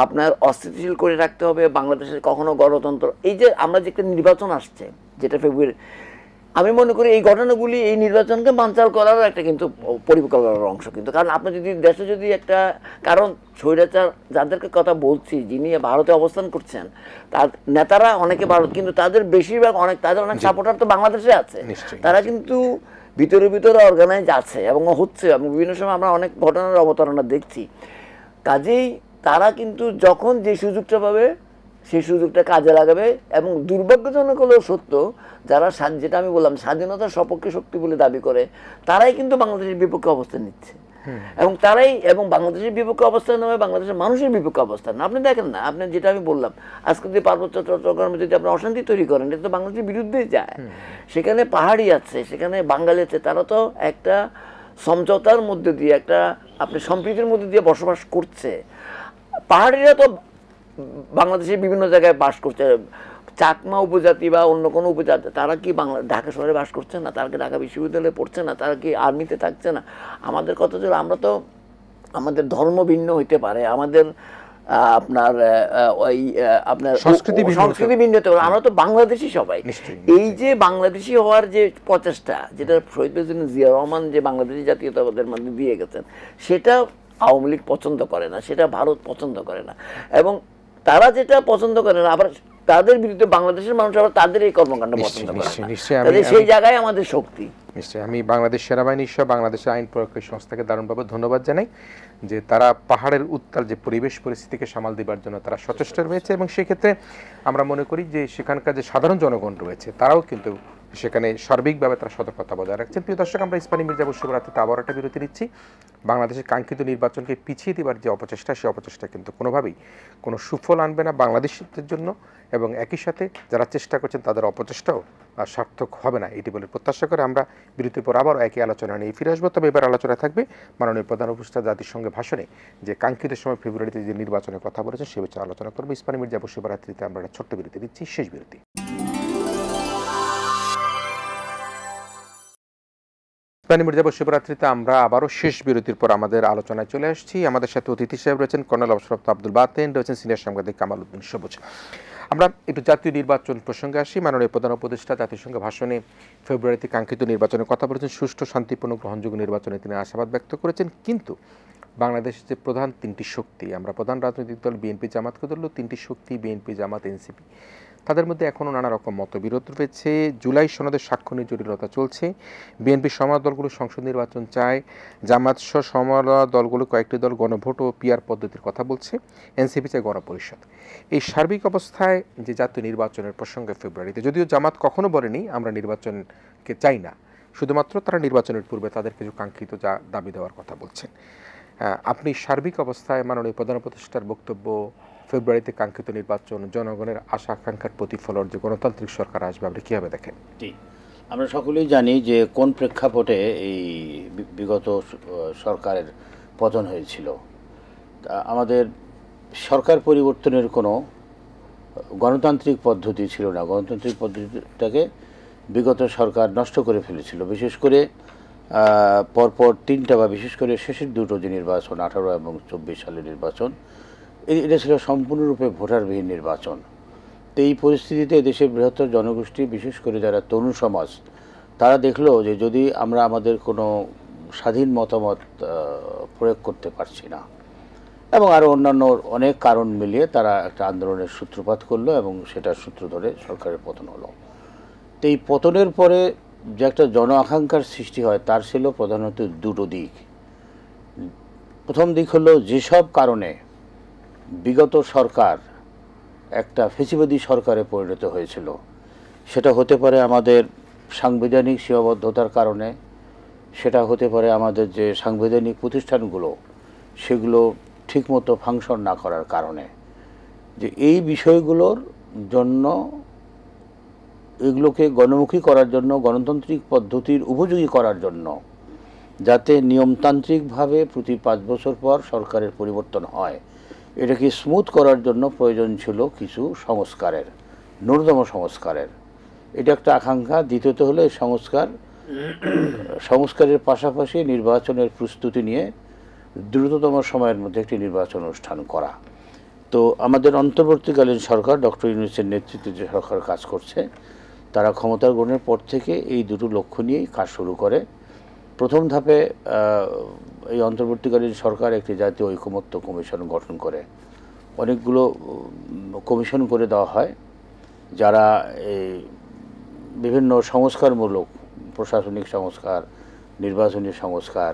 আপনার অস্থিতিশীল করে রাখতে হবে, বাংলাদেশের কখনো গণতন্ত্র, এই যে আমরা যে একটা নির্বাচন আসছে যেটা ফেব্রুয়ারি, আমি মনে করি এই ঘটনাগুলি এই নির্বাচনকে বানচাল করার একটা কিন্তু পরিকল্পনার অংশ। কিন্তু কারণ আপনি যদি দেশে যদি একটা, কারণ স্বৈরাচার যাদেরকে কথা বলছি, যিনি ভারতে অবস্থান করছেন, তার নেতারা অনেকে ভারত, কিন্তু তাদের বেশিরভাগ তাদের অনেক সাপোর্টার তো বাংলাদেশে আছে। তারা কিন্তু ভিতরে ভিতরে অর্গানাইজ আছে এবং হচ্ছে, এবং বিভিন্ন সময় আমরা অনেক ঘটনার অবতারণা দেখছি। কাজেই তারা কিন্তু যখন যে সুযোগটা পাবে সেই সুযোগটা কাজে লাগাবে। এবং দুর্ভাগ্যজনক হলেও সত্য, যারা যেটা আমি বললাম স্বাধীনতার সপক্ষে শক্তি বলে দাবি করে, তারাই কিন্তু বাংলাদেশের বিপক্ষে অবস্থান নিচ্ছে। এবং বাংলাদেশের বিপক্ষে অবস্থান নয়, বাংলাদেশের মানুষের বিপক্ষে অবস্থান। আপনি দেখেন না, আপনি যেটা আমি বললাম, আজকে যদি পার্বত্য চট্টগ্রামে যদি আপনি অশান্তি তৈরি করেন, এটা তো বাংলাদেশের বিরুদ্ধেই যায়। সেখানে পাহাড়ি আছে, সেখানে বাঙালি আছে, তারা তো একটা সমঝোতার মধ্যে দিয়ে, একটা আপনি সম্প্রীতির মধ্যে দিয়ে বসবাস করছে। পাহাড়িরা তো বাংলাদেশের বিভিন্ন জায়গায় বাস করছে, চাকমা উপজাতি বা অন্য কোনো উপজাতি, তারা কি ঢাকা শহরে বাস করছে না? তারা কি ঢাকা বিশ্ববিদ্যালয়ে পড়ছে না? তারা কি আর্মিতে থাকছে না? আমাদের কথা ছিল, আমরা তো আমাদের ধর্ম ভিন্ন হইতে পারে, আমাদের আপনার ওই আপনার সংস্কৃতি ভিন্ন হতে সংস্কৃতি ভিন্ন হতে পারে। আমরা তো বাংলাদেশি সবাই। নিশ্চয়ই, এই যে বাংলাদেশি হওয়ার যে প্রচেষ্টা, যেটা শহীদ প্রেসিডেন্ট জিয়া রহমান যে বাংলাদেশি জাতীয়তাবাদের মধ্যে দিয়ে গেছেন, সেটা আওয়ামী লীগ পছন্দ করে না, সেটা ভারত পছন্দ করে না। এবং তারা যেটা পছন্দ করে না, আবার তাদের বিরুদ্ধে বাংলাদেশের মানুষ আবার তাদের এই কর্মকাণ্ড পছন্দ করে না। তাহলে সেই জায়গায় আমাদের শক্তি। নিশ্চয়ই আমি বাংলাদেশ সেনাবাহিনী সহ বাংলাদেশের আইন প্রয়োগকারী সংস্থাকে দারুণভাবে ধন্যবাদ জানাই যে তারা পাহাড়ের উত্তাল যে পরিবেশ পরিস্থিতিকে সামাল দেবার জন্য তারা সচেষ্ট রয়েছে, এবং সেক্ষেত্রে আমরা মনে করি যে সেখানকার যে সাধারণ জনগণ রয়েছে তারাও কিন্তু সেখানে সার্বিকভাবে তারা সতর্কতা বজায় রাখছেন। প্রিয় দর্শক, আমরা ইস্পানী মির্জাপুর শুভরাত্রিতে আবার একটা বিরতি নিচ্ছি। বাংলাদেশের কাঙ্ক্ষিত নির্বাচনকে পিছিয়ে দেবার যে অপচেষ্টা, সেই অপচেষ্টা কিন্তু কোনোভাবেই কোনো সুফল আনবে না বাংলাদেশিদের জন্য, এবং একই সাথে যারা চেষ্টা করছেন তাদের অপচেষ্টাও সার্থক হবে না, এটি বলে প্রত্যাশা করে আমরা বিরতির পর আবারও একই আলোচনা নিয়ে ফিরে আসবো। তবে এবার আলোচনা থাকবে মাননীয় প্রধান উপদেষ্টা জাতিসংঘে ভাষণে যে কাঙ্ক্ষিত সময় ফেব্রুয়ারিতে যে নির্বাচনের কথা বলেছেন সে বিষয়ে আলোচনা করবো। ইস্পানী মির্জাপুর শুভরাত্রিতে আমরা একটা ছোট্ট বিরতি দিচ্ছি, শেষ বিরতি। ইস্পানী মির্জাপুর শুভরাত্রিতে আমরা আবারও শেষ বিরতির পর আমাদের আলোচনায় চলে আসছি। আমাদের সাথে অতিথি সাহেব রয়েছেন কর্নেল অবসরপ্রাপ্ত আব্দুল বাতেন, রয়েছেন সিনিয়র সাংবাদিক কামাল উদ্দিন সবুজ। আমরা একটু জাতীয় নির্বাচন প্রসঙ্গে আসি। মাননীয় প্রধান উপদেষ্টা জাতিসংঘ ভাষণে ফেব্রুয়ারিতে কাঙ্ক্ষিত নির্বাচনের কথা বলেছেন। সুষ্ঠু, শান্তিপূর্ণ, গ্রহণযোগ্য নির্বাচনে তিনি আশাবাদ ব্যক্ত করেছেন। কিন্তু বাংলাদেশের যে প্রধান তিনটি শক্তি, আমরা প্রধান রাজনৈতিক দল বিএনপি জামাতকে ধরল, তিনটি শক্তি বিএনপি জামাত এনসিপি, তাদের মধ্যে এখনও নানা রকম মতবিরোধ রয়েছে। জুলাই সনদের স্বাক্ষর জটিলতা চলছে। বিএনপি সমমনা দলগুলো সংসদ নির্বাচন চায়, জামাত সহ সমমনা দলগুলো কয়েকটি দল গণভোট ও পিআর পদ্ধতির কথা বলছে, এনসিপি চায় গণপরিষদ। এই সার্বিক অবস্থায় যে জাতীয় নির্বাচনের প্রসঙ্গে ফেব্রুয়ারিতে, যদিও জামাত কখনো বলেনি আমরা নির্বাচনকে চাই না, শুধুমাত্র তারা নির্বাচনের পূর্বে তাদের কিছু কাঙ্ক্ষিত যা দাবি দেওয়ার কথা বলছেন। আপনি সার্বিক অবস্থায় মাননীয় প্রধান উপদেষ্টার বক্তব্য, ফেব্রুয়ারিতে কাঙ্ক্ষিত নির্বাচন, জনগণের আশা আকাঙ্ক্ষার প্রতিফলন, যে গণতান্ত্রিক সরকার আসবে, আপনি কীভাবে দেখেন? ঠিক, আমরা সকলেই জানি যে কোন প্রেক্ষাপটে এই বিগত সরকারের পতন হয়েছিল। আমাদের সরকার পরিবর্তনের কোনো গণতান্ত্রিক পদ্ধতি ছিল না। গণতান্ত্রিক পদ্ধতিটাকে বিগত সরকার নষ্ট করে ফেলেছিল। বিশেষ করে পরপর তিনটা, বা বিশেষ করে শেষের দুটো যে নির্বাচন, 18 এবং 24 সালের নির্বাচন, এটা ছিল সম্পূর্ণরূপে ভোটারবিহীন নির্বাচন। তো এই পরিস্থিতিতে দেশের বৃহত্তর জনগোষ্ঠী, বিশেষ করে যারা তরুণ সমাজ, তারা দেখলো যে যদি আমরা আমাদের কোনো স্বাধীন মতামত প্রয়োগ করতে পারছি না, এবং আরও অন্যান্য অনেক কারণ মিলিয়ে তারা একটা আন্দোলনের সূত্রপাত করলো, এবং সেটার সূত্র ধরে সরকারের পতন হলো। তো এই পতনের পরে যে একটা জন আকাঙ্ক্ষার সৃষ্টি হয়, তার ছিল প্রধানত দুটো দিক। প্রথম দিক হলো, যেসব কারণে বিগত সরকার একটা ফ্যাসিবাদী সরকারে পরিণত হয়েছিল, সেটা হতে পারে আমাদের সাংবিধানিক সীমাবদ্ধতার কারণে, সেটা হতে পারে আমাদের যে সাংবিধানিক প্রতিষ্ঠানগুলো সেগুলো ঠিকমতো ফাংশন না করার কারণে। যে এই বিষয়গুলোর জন্য, এগুলোকে গণমুখী করার জন্য, গণতান্ত্রিক পদ্ধতির উপযোগী করার জন্য, যাতে নিয়মতান্ত্রিকভাবে প্রতি 5 বছর পর সরকারের পরিবর্তন হয়, এটাকে স্মুথ করার জন্য প্রয়োজন ছিল কিছু সংস্কারের, ন্যূনতম সংস্কারের। এটা একটা আকাঙ্ক্ষা। দ্বিতীয়ত হলো এই সংস্কারের পাশাপাশি নির্বাচনের প্রস্তুতি নিয়ে দ্রুততম সময়ের মধ্যে একটি নির্বাচন অনুষ্ঠান করা। তো আমাদের অন্তর্বর্তীকালীন সরকার, ডক্টর ইউনূসের নেতৃত্বে যে সরকার কাজ করছে, তারা ক্ষমতার গ্রহণের পর থেকে এই দুটো লক্ষ্য নিয়েই কাজ শুরু করে। প্রথম ধাপে এই অন্তর্বর্তীকালীন সরকার একটি জাতীয় ঐকমত্য কমিশন গঠন করে, অনেকগুলো কমিশন করে দেওয়া হয়, যারা এই বিভিন্ন সংস্কারমূলক, প্রশাসনিক সংস্কার, নির্বাচনী সংস্কার,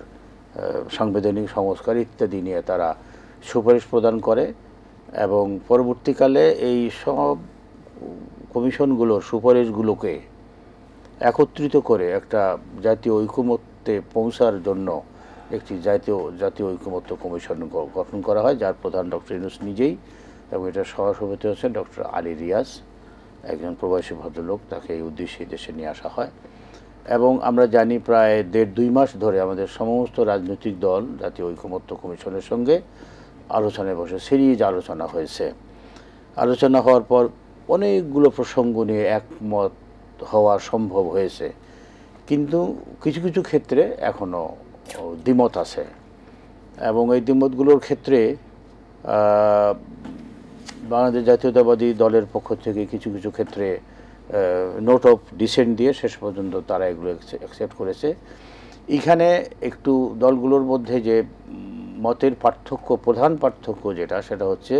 সাংবিধানিক সংস্কার ইত্যাদি নিয়ে তারা সুপারিশ প্রদান করে। এবং পরবর্তীকালে এই সব কমিশনগুলোর সুপারিশগুলোকে একত্রিত করে একটা জাতীয় ঐকমত্যে পৌঁছার জন্য একটি জাতীয় ঐকমত্য কমিশন গঠন করা হয়, যার প্রধান ডক্টর ইউনূস নিজেই, এবং এটার সহসভাপতি হচ্ছেন ডক্টর আলী রিয়াজ, একজন প্রবাসী ভদ্রলোক। তাকে এই উদ্দেশ্যে দেশে নিয়ে আসা হয়। এবং আমরা জানি প্রায় 1.5-2 মাস ধরে আমাদের সমস্ত রাজনৈতিক দল জাতীয় ঐকমত্য কমিশনের সঙ্গে আলোচনায় বসে সিরিজ আলোচনা হয়েছে। আলোচনা হওয়ার পর অনেকগুলো প্রসঙ্গ নিয়ে একমত হওয়া সম্ভব হয়েছে, কিন্তু কিছু কিছু ক্ষেত্রে এখনও দ্বিমত আছে। এবং এই দ্বিমতগুলোর ক্ষেত্রে বাংলাদেশ জাতীয়তাবাদী দলের পক্ষ থেকে কিছু কিছু ক্ষেত্রে নোট অফ ডিসেন্ট দিয়ে শেষ পর্যন্ত তারা এগুলো অ্যাকসেপ্ট করেছে। এখানে একটু দলগুলোর মধ্যে যে মতের পার্থক্য, প্রধান পার্থক্য যেটা, সেটা হচ্ছে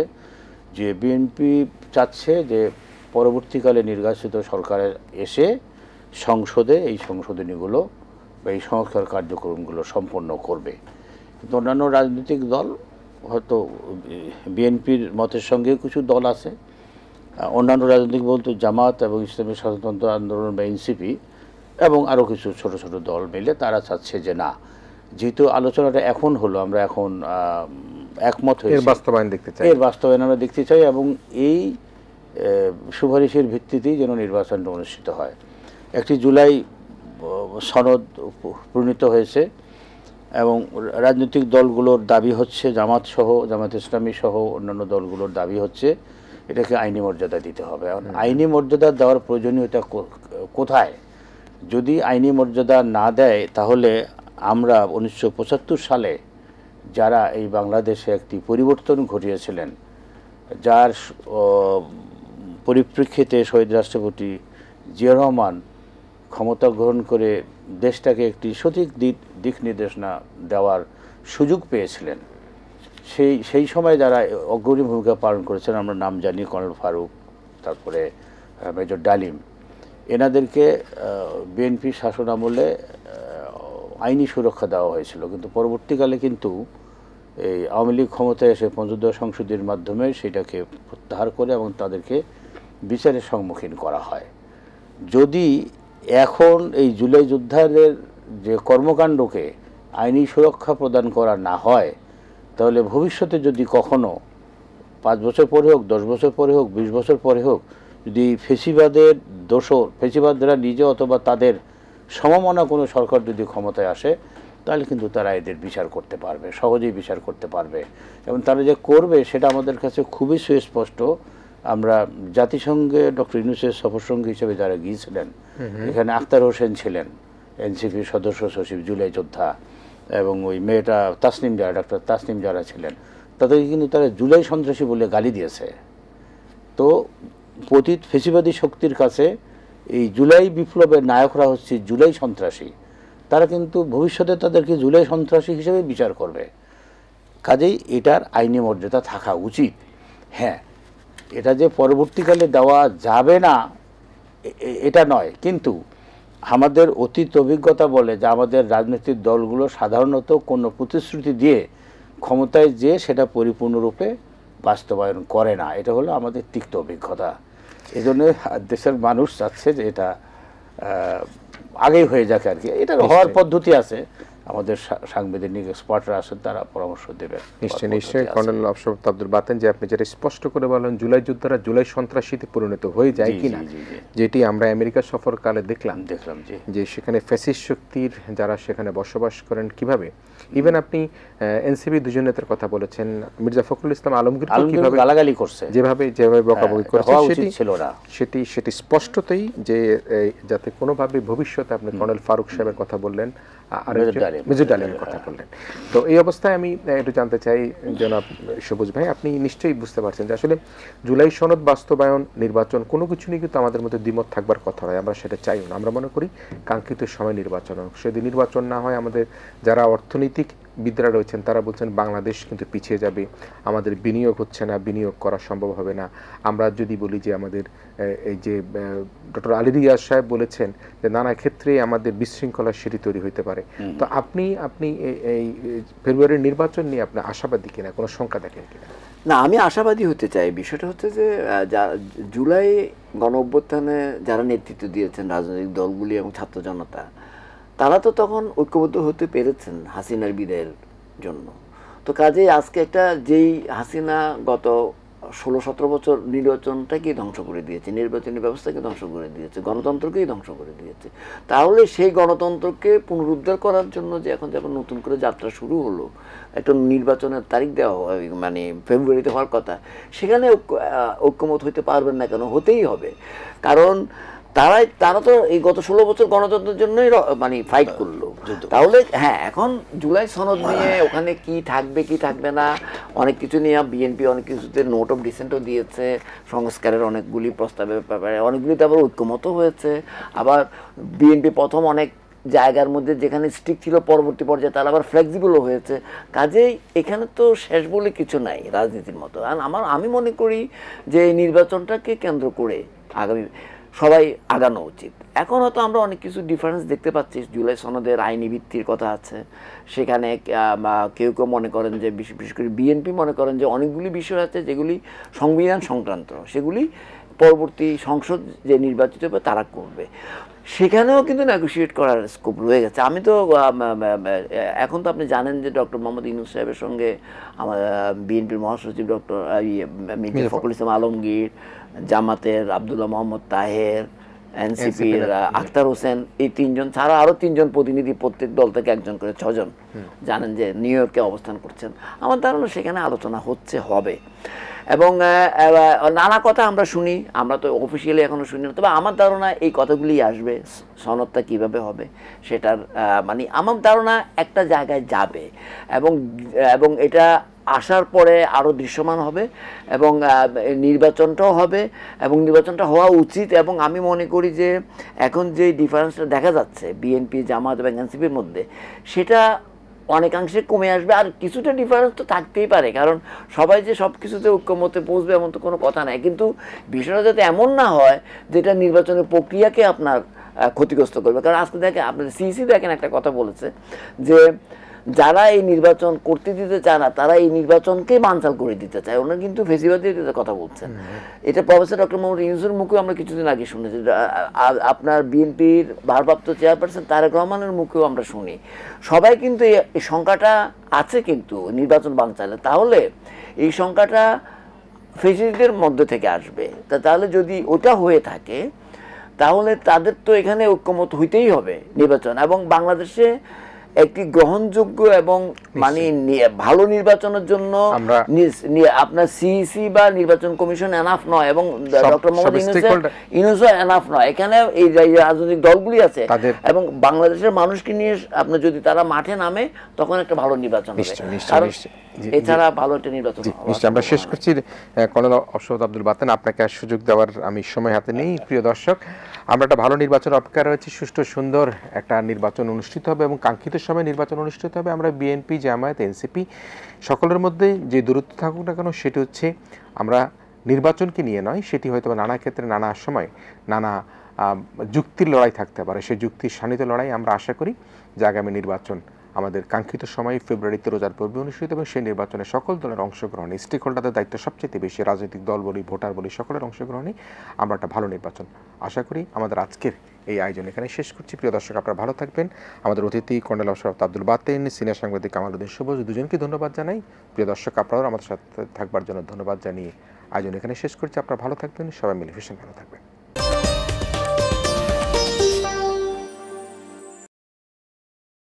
যে বিএনপি চাচ্ছে যে পরবর্তীকালে নির্বাচিত সরকারের এসে সংসদে এই সংশোধনীগুলো বা এই সংস্কার কার্যক্রমগুলো সম্পন্ন করবে। কিন্তু অন্যান্য রাজনৈতিক দল, হয়তো বিএনপির মতের সঙ্গে কিছু দল আছে, অন্যান্য রাজনৈতিক বলতে জামাত এবং ইসলামী স্বাধীনতা আন্দোলন বা এনসিপি এবং আরও কিছু ছোট ছোট দল মিলে তারা চাচ্ছে যে না, যেহেতু আলোচনাটা এখন হলো, আমরা এখন একমত হয়েছি, এর বাস্তবায়ন দেখতে চাই, এর বাস্তবায়ন আমরা দেখতে চাই এবং এই সুপারিশের ভিত্তিতেই যেন নির্বাচনটা অনুষ্ঠিত হয়। একটি জুলাই সনদ প্রণীত হয়েছে এবং রাজনৈতিক দলগুলোর দাবি হচ্ছে, জামাত ইসলামী সহ অন্যান্য দলগুলোর দাবি হচ্ছে এটাকে আইনি মর্যাদা দিতে হবে। এখন আইনি মর্যাদা দেওয়ার প্রয়োজনীয়তা কোথায়? যদি আইনি মর্যাদা না দেয় তাহলে আমরা 1975 সালে যারা এই বাংলাদেশে একটি পরিবর্তন ঘটিয়েছিলেন, যার পরিপ্রেক্ষিতে শহীদ রাষ্ট্রপতি জিয়া রহমান ক্ষমতা গ্রহণ করে দেশটাকে একটি সঠিক দিক নির্দেশনা দেওয়ার সুযোগ পেয়েছিলেন, সেই সময় যারা অগ্রণী ভূমিকা পালন করেছেন, আমরা নাম জানি, কর্নেল ফারুক, তারপরে মেজর ডালিম, এনাদেরকে বিএনপি শাসন আমলে আইনি সুরক্ষা দেওয়া হয়েছিল। কিন্তু পরবর্তীকালে কিন্তু এই আওয়ামী লীগ ক্ষমতায় এসে 75 সংশোধনীর মাধ্যমে সেটাকে প্রত্যাহার করে এবং তাদেরকে বিচারের সম্মুখীন করা হয়। যদি এখন এই জুলাই যোদ্ধাদের যে কর্মকাণ্ডকে আইনি সুরক্ষা প্রদান করা না হয়, তাহলে ভবিষ্যতে যদি কখনো 5 বছর পরে হোক, 10 বছর পরে হোক, 20 বছর পরে হোক, যদি ফেসিবাদের দোসর, ফেসিবাদরা নিজে অথবা তাদের সমমনা কোনো সরকার যদি ক্ষমতায় আসে, তাহলে কিন্তু তারা এদের বিচার করতে পারবে, সহজেই বিচার করতে পারবে এবং তারা যে করবে সেটা আমাদের কাছে খুবই সুস্পষ্ট। আমরা জাতিসংঘে ডক্টর ইউনূসের সফরসঙ্গী হিসেবে যারা গিয়েছিলেন, এখানে আখতার হোসেন ছিলেন, এনসিপির সদস্য সচিব, জুলাই যোদ্ধা, এবং ওই মেয়েটা তাসনিম যারা, ডক্টর তাসনিম যারা ছিলেন, তাদেরকে কিন্তু তারা জুলাই সন্ত্রাসী বলে গালি দিয়েছে। তো পতিত ফেসিবাদী শক্তির কাছে এই জুলাই বিপ্লবের নায়করা হচ্ছে জুলাই সন্ত্রাসী, তারা কিন্তু ভবিষ্যতে তাদেরকে জুলাই সন্ত্রাসী হিসেবে বিচার করবে। কাজেই এটার আইনি মর্যাদা থাকা উচিত। হ্যাঁ, এটা যে পরবর্তীকালে দেওয়া যাবে না এটা নয়, কিন্তু আমাদের অতীত অভিজ্ঞতা বলে যে আমাদের রাজনৈতিক দলগুলো সাধারণত কোনো প্রতিশ্রুতি দিয়ে ক্ষমতায় যে সেটা পরিপূর্ণরূপে বাস্তবায়ন করে না। এটা হলো আমাদের তিক্ত অভিজ্ঞতা। এই জন্য দেশের মানুষ চাচ্ছে যে এটা আগেই হয়ে যাক আর কি। এটার হওয়ার পদ্ধতি আছে, আমাদের সাংবিধানিক এক্সপার্টরা আছেন, তারা পরামর্শ দেবেন। নিশ্চয়ই কর্নেল আশরাফ আব্দুল বাতেন, যে আপনি যেটা স্পষ্ট করে বলেন জুলাই যোদ্ধারা জুলাই সন্ত্রাসীতে পরিণত হয়ে যায় কিনা, যেটি আমরা আমেরিকা সফরকালে দেখলাম যে সেখানে ফ্যাসিস্ট শক্তির যারা সেখানে বসবাস করেন কিভাবে, ইভেন আপনি এনসিপি দুজন নেতার কথা বলেছেন, মির্জা ফখরুল ইসলাম আলমগীর কিভাবে গালাগালি করছে, যেভাবে বকাবকি করছে, সেটি স্পষ্টতই যে যাতে কোনোভাবে ভবিষ্যতে, আপনি কর্নেল ফারুক সাহেবের কথা বললেন, মেজর ডালিমের কথা বললেন। তো এই অবস্থায় আমি একটু জানতে চাই জনাব সবুজ ভাই, আপনি নিশ্চয়ই বুঝতে পারছেন যে আসলে জুলাই সনদ বাস্তবায়ন, নির্বাচন, কোনো কিছু নিয়ে কিন্তু আমাদের মধ্যে দ্বিমত থাকবার কথা হয়, আমরা সেটা চাইও না। আমরা মনে করি কাঙ্ক্ষিত সময় নির্বাচন হোক। যদি নির্বাচন না হয়, আমাদের যারা অর্থনৈতিক বিদরা রয়েছেন তারা বলছেন বাংলাদেশ কিন্তু পিছিয়ে যাবে, আমাদের বিনিয়োগ হচ্ছে না, বিনিয়োগ করা সম্ভব হবে না। আমরা যদি বলি যে আমাদের এই যে ডক্টর আলী রিয়াজ সাহেব বলেছেন যে নানা ক্ষেত্রে আমাদের বিশৃঙ্খলা সেটি তৈরি হইতে পারে। তো আপনি এই ফেব্রুয়ারির নির্বাচন নিয়ে আপনি আশাবাদী কিনা, কোনো শঙ্কা দেখেন কিনা? না, আমি আশাবাদী হতে চাই। বিষয়টা হচ্ছে যে জুলাই গণ অভ্যুত্থানে যারা নেতৃত্ব দিয়েছেন, রাজনৈতিক দলগুলি এবং ছাত্র জনতা, তারা তো তখন ঐক্যবদ্ধ হতে পেরেছেন হাসিনার বিদায়ের জন্য। তো কাজেই আজকে একটা যেই হাসিনা গত 16-17 বছর নির্বাচনটাকেই ধ্বংস করে দিয়েছে, নির্বাচনী ব্যবস্থাকে ধ্বংস করে দিয়েছে, গণতন্ত্রকেই ধ্বংস করে দিয়েছে। তাহলে সেই গণতন্ত্রকে পুনরুদ্ধার করার জন্য যে এখন যেমন নতুন করে যাত্রা শুরু হলো, একটা নির্বাচনের তারিখ দেওয়া হয়, মানে ফেব্রুয়ারিতে হওয়ার কথা, সেখানে ঐক্যমত হইতে পারবেন না কেন? হতেই হবে। কারণ তারা তো এই গত 16 বছর গণতন্ত্রের জন্যই মানে ফাইট করলো। তাহলে হ্যাঁ, এখন জুলাই সনদ নিয়ে ওখানে কি থাকবে কি থাকবে না অনেক কিছু নিয়ে বিএনপি অনেক কিছুতে নোট অফ ডিসেন্টও দিয়েছে, সংস্কারের অনেকগুলি প্রস্তাবের ব্যাপারে অনেকগুলিতে আবার ঐক্যমত হয়েছে। আবার বিএনপি প্রথম অনেক জায়গার মধ্যে যেখানে স্ট্রিক ছিল পরবর্তী পর্যায়ে তারা আবার ফ্লেক্সিবলও হয়েছে। কাজেই এখানে তো শেষ বলে কিছু নাই রাজনীতির মতো। আর আমি মনে করি যে এই নির্বাচনটাকে কেন্দ্র করে আগামী সবাই আগানো উচিত। এখন হয়তো আমরা অনেক কিছু ডিফারেন্স দেখতে পাচ্ছি। জুলাই সনদের আইনি ভিত্তির কথা আছে, সেখানে কেউ কেউ মনে করেন যে বিশেষ করে বিএনপি মনে করেন যে অনেকগুলি বিষয় আছে যেগুলি সংবিধান সংক্রান্ত, সেগুলি পরবর্তী সংসদ যে নির্বাচিত হবে তারা করবে। সেখানেও কিন্তু নেগোশিয়েট করার স্কোপ রয়ে গেছে। আমি তো এখন তো আপনি জানেন যে ডক্টর মোহাম্মদ ইউনূস সাহেবের সঙ্গে আমার বিএনপির মহাসচিব ডক্টর মির্জা ফখরুল ইসলাম আলমগীর, জামাতের আব্দুল্লাহ মোহাম্মদ তাহের, এনসিপির আখতার হোসেন, এই 3 জন ছাড়া আরও 3 জন প্রতিনিধি প্রত্যেক দল থেকে একজন করে 6 জন জানেন যে নিউ ইয়র্কে অবস্থান করছেন। আমার ধারণা সেখানে আলোচনা হবে এবং নানা কথা আমরা শুনি, আমরা তো অফিসিয়ালি এখনো শুনি না, তবে আমার ধারণা এই কথাগুলি আসবে। সনদটা কিভাবে হবে সেটার মানে আমার ধারণা একটা জায়গায় যাবে এবং এটা আসার পরে আরও দৃশ্যমান হবে এবং নির্বাচনটাও হবে এবং নির্বাচনটা হওয়া উচিত। এবং আমি মনে করি যে এখন যে ডিফারেন্সটা দেখা যাচ্ছে বিএনপি, জামাত এবং এনসিপির মধ্যে, সেটা অনেকাংশে কমে আসবে। আর কিছুটা ডিফারেন্স তো থাকতেই পারে, কারণ সবাই যে সব কিছুতে ঐক্যমতে পৌঁছবে এমন তো কোনো কথা নাই। কিন্তু বিষয়টা যাতে এমন না হয় যেটা নির্বাচনের প্রক্রিয়াকে আপনার ক্ষতিগ্রস্ত করবে। কারণ আজকে দেখেন আপনাদের সিইসি দেখেন একটা কথা বলেছে যে যারা এই নির্বাচন করতে দিতে চায় না তারা এই নির্বাচনকে বানচাল করে দিতে চায়। ওনারা কিন্তু ফেসিবাদের কথা বলছেন। এটা প্রফেসর ডক্টর মোহাম্মদ ইউনূসের মুখেও আমরা কিছুদিন আগে শুনেছি, আপনার বিএনপির ভারপ্রাপ্ত চেয়ারপারসন তারেক রহমানের মুখেও আমরা শুনি। সবাই কিন্তু এই সংখ্যাটা আছে কিন্তু নির্বাচন বানচালে। তাহলে এই সংখ্যাটা ফেসিলিটির মধ্যে থেকে আসবে। তাহলে যদি ওটা হয়ে থাকে তাহলে তাদের তো এখানে ঐক্যমত হইতেই হবে নির্বাচন, এবং বাংলাদেশে একটি গ্রহণযোগ্য এবং মানে ভালো নির্বাচনের জন্য আপনার সিইসি বা নির্বাচন কমিশন এনাফ নয় এবং ডক্টর মোহাম্মদ ইউনূসও এনাফ নয়। এখানে এই রাজনৈতিক দলগুলি আছে এবং বাংলাদেশের মানুষকে নিয়ে আপনার যদি তারা মাঠে নামে তখন একটা ভালো নির্বাচন হবে। কারণ এছাড়া ভালো একটা নির্বাচন আমরা শেষ করছি। কর্নেল অশোক আব্দুল বাতেন, আপনাকে আর সুযোগ দেওয়ার আমি সময় হাতে নেই। প্রিয় দর্শক, আমরা একটা ভালো নির্বাচন অপেক্ষা রয়েছে, সুষ্ঠু সুন্দর একটা নির্বাচন অনুষ্ঠিত হবে এবং কাঙ্ক্ষিত সময় নির্বাচন অনুষ্ঠিত হবে। আমরা বিএনপি, জামায়াত, এনসিপি সকলের মধ্যে যে দূরত্ব থাকুক না কেন সেটি হচ্ছে আমরা নির্বাচনকে নিয়ে নয়, সেটি হয়তো নানা ক্ষেত্রে নানা সময় নানা যুক্তির লড়াই থাকতে পারে। সেই যুক্তির শানিত লড়াই আমরা আশা করি যে আগামী নির্বাচন আমাদের কাঙ্ক্ষিত সময় ফেব্রুয়ারিতে রোজার পূর্বে অনুষ্ঠিত এবং সেই নির্বাচনে সকল দলের অংশগ্রহণে, স্টেক হোল্ডারদের দায়িত্ব সবচেয়ে বেশি, রাজনৈতিক দল বলি, ভোটার বলি, সকলের অংশগ্রহণে আমরা একটা ভালো নির্বাচন আশা করি। আমাদের আজকের এই আয়োজন এখানে শেষ করছি। প্রিয় দর্শক, আপনারা ভালো থাকবেন। আমাদের অতিথি কর্নেল অশোক আব্দুল বাতেন, সিনিয়র সাংবাদিক কামালউদ্দিন সবুজ, দুজনকে ধন্যবাদ জানাই। প্রিয় দর্শক, আপনারাও আমাদের সাথে থাকবার জন্য ধন্যবাদ জানিয়ে আয়োজন এখানে শেষ করছি। আপনারা ভালো থাকবেন, সবাই মিলে ভীষণ ভালো থাকবেন।